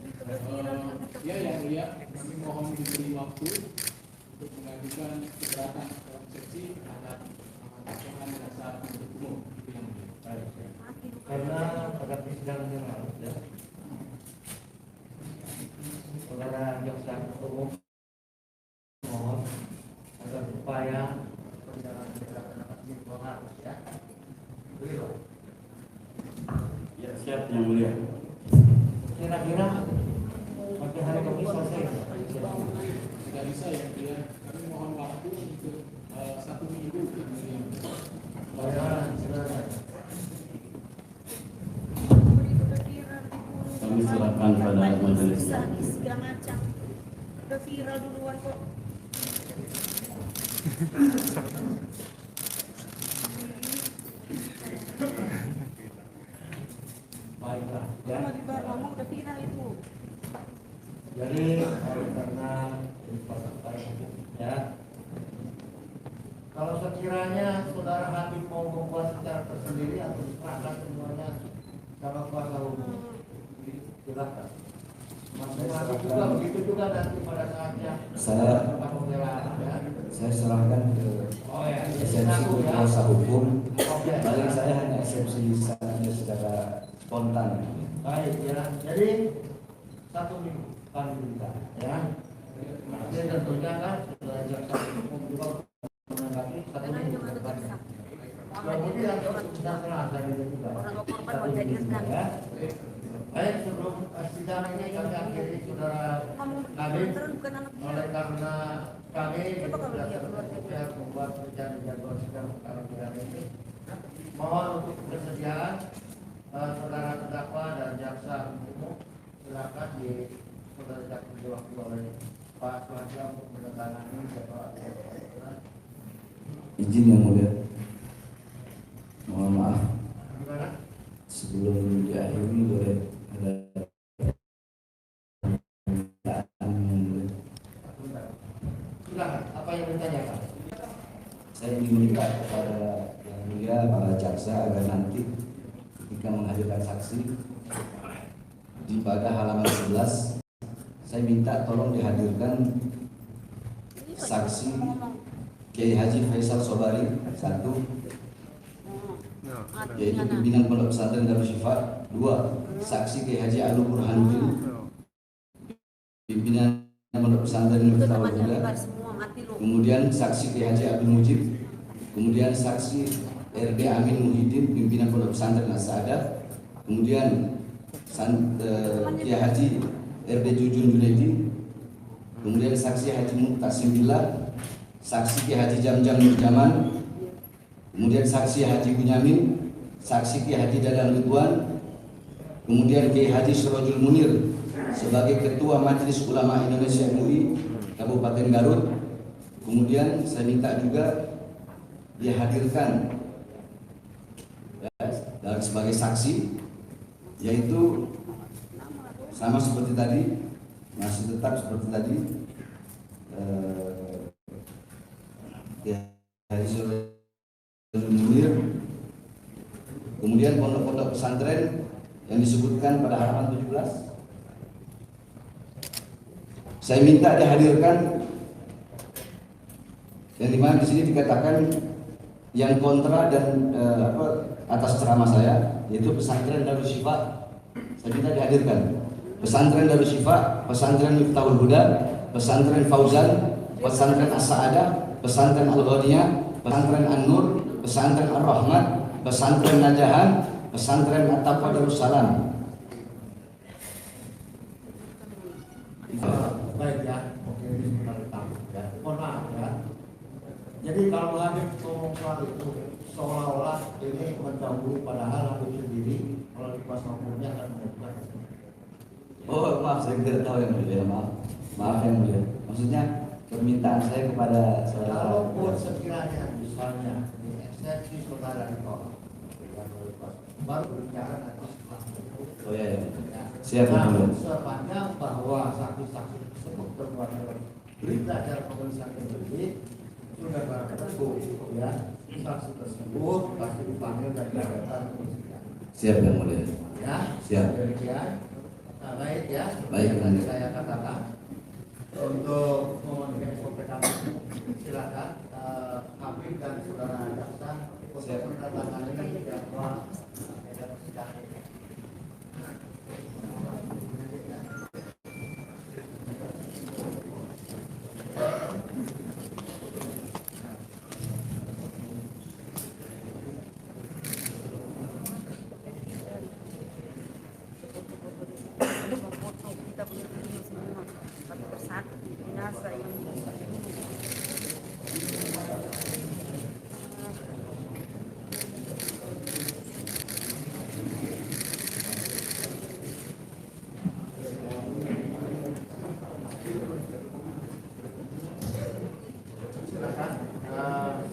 J: Ya yang mulia, kami mohon diberi waktu untuk mengajukan keberatan atau eksepsi terhadap potongan dasar penuntut umum. Itu yang mulia.
E: Karena pada persidangan yang lalu ya, saudara jaksa umum mohon agar supaya perjalanan kita dapat dipengaruhi ya. Beliau.
F: Ya, siap yang mulia.
E: Kira-kira pada hari Kamis selesai.
J: Tidak bisa yang mulia, kami mohon waktu untuk 1 minggu yang mulia.
E: Bagaimana saudara?
F: Kami serahkan pada majelis.
H: Segala macam. Udah viral duluan kok.
E: Baiklah ya.
H: Cuma di bar ngomong udah viral itu.
E: Jadi karena ya, kalau sekiranya saudara Habib mau membuat secara tersendiri atau diserahkan semuanya sama kuasa hukum, silakan. Masing-masing juga begitu juga nanti pada saatnya
A: Saya
E: pembelaan ya.
A: serahkan ke
E: Oh ya,
A: eksepsi ke kuasa hukum.
E: Oke.
A: Paling spontan.
E: Baik ya, jadi 1 minggu kami minta ya. Jadi tentunya kan sudah jaksa umum juga menanggapi 1 minggu ke depan. Kemudian sudah selesai juga 1 minggu ya. Baik, sebelum sidang ini kami akhiri saudara Nadiem, oleh karena kami sudah terbiasa membuat jadwal sidang perkara pidana ini, mohon untuk kesediaan saudara terdakwa dan jaksa umum silakan di saudara jaksa diwakili oleh Pak Suhasya untuk menandatangani jadwal.
A: Izin yang mulia. Mohon maaf.
E: Gimana?
A: Sebelum diakhiri boleh ada pertanyaan yang mulia.
E: Silakan, apa yang ditanyakan?
A: Saya ingin meminta kepada yang mulia para jaksa agar nanti ketika menghadirkan saksi di pada halaman 11, saya minta tolong dihadirkan saksi Kiai Haji Faisal Sobari 1, yaitu pimpinan Pondok Pesantren Darul Syifa. 2, saksi Kiai Haji Alwi Burhanuddin, pimpinan Pondok Pesantren Miftahul Huda. Kemudian saksi Kiai Haji Abdul Mujib. Kemudian saksi RD Amin Muhyiddin, pimpinan Pondok Pesantren As-Saadah. Kemudian Kiai Haji RD Jujun Junaidi. Kemudian saksi Haji Muqtasim Billah, saksi Kiai Haji Jamjam Nurjaman. Kemudian saksi Haji Bunyamin, saksi Kiai Haji Dadang Ridwan. Kemudian Kiai Haji Sirojul Munir sebagai Ketua Majelis Ulama Indonesia MUI Kabupaten Garut. Kemudian saya minta juga dihadirkan dan sebagai saksi, yaitu sama seperti tadi, masih tetap seperti tadi, Kiai Sirojul Munir. Kemudian pondok-pondok pesantren yang disebutkan pada halaman 17, saya minta dihadirkan, yang dimana di sini dikatakan yang kontra dan atas ceramah saya, yaitu pesantren Darul Syifa. Saya minta dihadirkan pesantren Darul Syifa, pesantren Miftahul Huda, pesantren Fauzan, pesantren As-Saadah, pesantren Al-Ghaniyah, pesantren An-Nur, pesantren Ar-Rahmat, pesantren Najahan, pesantren At-Taqwa Darussalam.
E: Baik ya, oke, ini sebentar ya. Mohon maaf ya. Jadi kalau Habib mengumumkan itu seolah-olah ini mencabut, padahal Habib sendiri melalui kuasa hukumnya akan mengajukan.
A: Oh maaf, saya tidak tahu yang mulia, maaf yang mulia. Maksudnya permintaan saya kepada saudara.
E: Kalaupun sekiranya misalnya di eksepsi saudara ditolak, baru berbicara nanti setelah itu.
A: Oh iya, iya. Siap yang mulia.
E: Sepanjang bahwa saksi-saksi tersebut berbuat berita acara pemeriksaan kembali sudah barang tentu ya, saksi tersebut pasti dipanggil dan dihadirkan.
A: Siap yang mulia.
E: Ya,
A: siap.
E: Demikian. Nah, baik ya.
A: Baik,
E: Tadi saya katakan untuk memenuhi SOP kami, silakan Habib dan saudara jaksa untuk menandatangani jadwal sidang ini.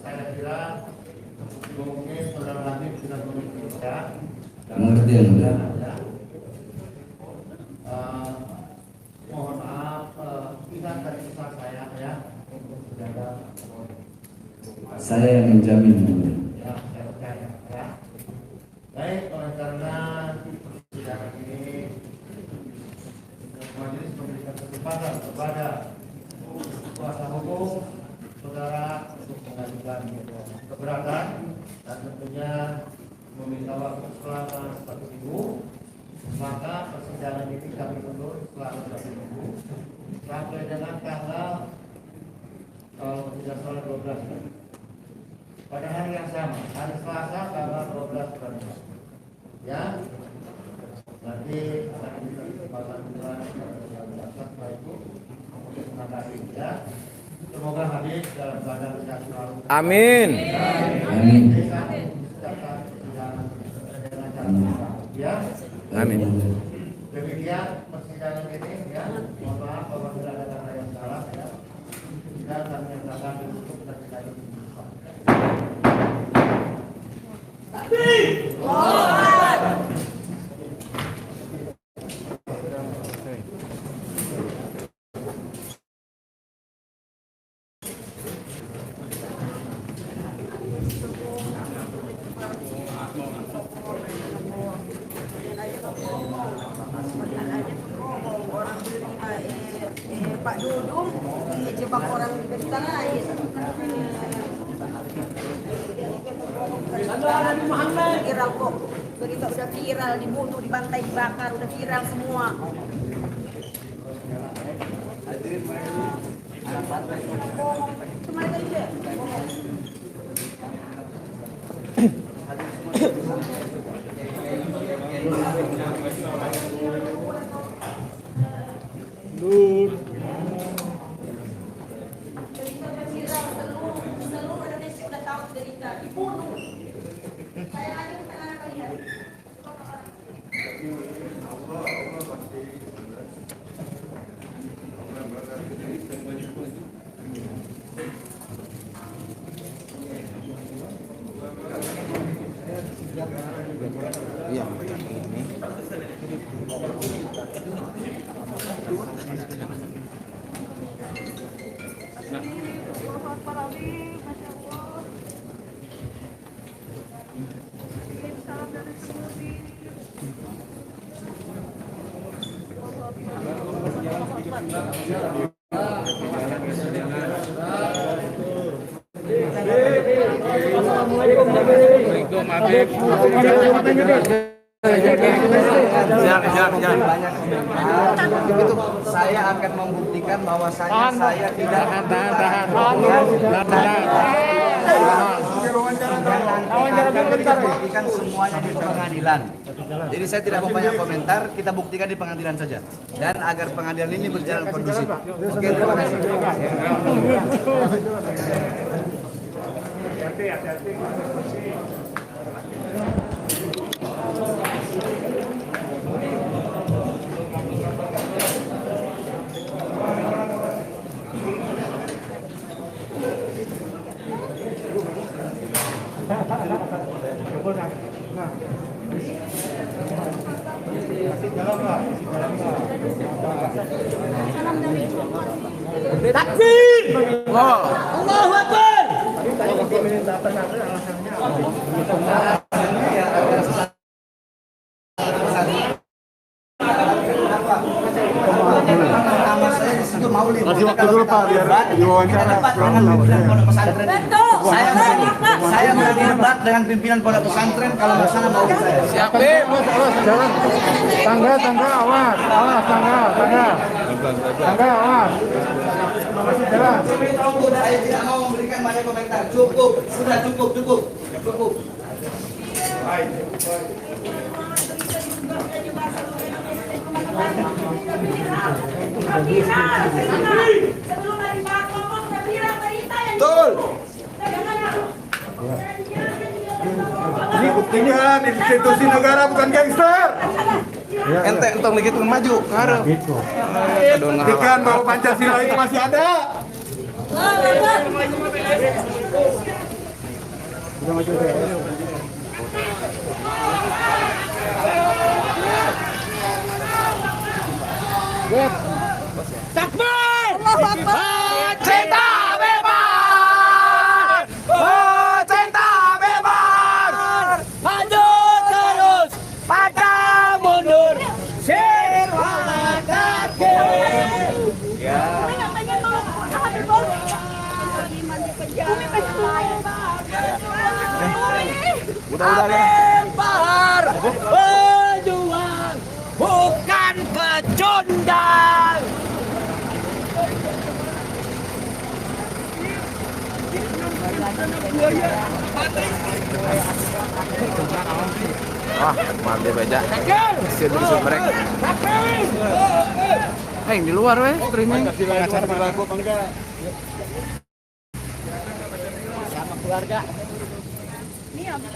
E: Saya kira mungkin saudara Habib sudah mengerti ya.
A: Mengerti yang mulia.
E: Mohon maaf, ingat dari kisah saya ya untuk menjaga.
A: Saya yang menjamin yang mulia.
E: Ya, saya percaya ya. Baik, oleh karena persidangan ini majelis memberikan kesempatan kepada kuasa hukum saudara untuk mengajukan keberatan dan tentunya meminta waktu selama 1 minggu Maka persidangan ini kami undur selama 1 minggu sampai dengan tanggal kalau tidak salah 12 pada hari yang sama, hari Selasa tanggal 12 bulan Maret. Ya, nanti akan kita kesempatan bulan setelah itu untuk menanggapi ya. Semoga habis dalam keadaan sehat selalu.
D: Amin.
A: Amin.
E: Ya.
D: Amin.
E: Demikian persidangan ini ya. Mohon maaf apabila ada kata yang salah ya. Dan kami nyatakan ditutup dan kita dibuka.
H: Pak Dudung jebak orang di tanah air. Viral kok, berita udah viral, dibunuh, dibantai, dibakar, udah viral semua. Kemarin tadi deh. Seluruh Indonesia udah tahu cerita dibunuh. Saya aja bukan anak kalian.
D: Iya. Assalamualaikum, Habib.
A: Itu saya akan membuktikan bahwasanya saya tidak buktikan semuanya di pengadilan. Jadi saya tidak mau banyak komentar, kita buktikan di pengadilan saja. Dan agar pengadilan ini berjalan kondusif. Oke, terima kasih.
B: Takbir!
D: Allahu Akbar.
B: Kasih waktu dulu Pak biar diwawancara.
A: Saya berani debat dengan pimpinan pondok pesantren kalau di sana mau saya.
D: Siap,
B: Awas, jalan. Tangga, awas, tangga, awas. Masih jalan.
A: Saya tidak mau memberikan banyak komentar. Cukup, sudah cukup.
H: Sebelum hari Pak ngomong udah viral berita yang
A: Betul.
B: Ini buktikan institusi negara bukan gangster.
D: ente entong begitu maju ke arah.
B: Buktikan bahwa Pancasila itu masih ada.
D: Takbir! Cinta bebas! Cinta bebas! Maju terus, pantang mundur, sirwala kaki.
H: Udah.
D: Bahar, berjuang panjang.
B: Wah, mantap beja. Siap di subrek. Yang di luar weh, streaming. Acara berlaku apa enggak?
D: Sama keluarga.
H: Ini habis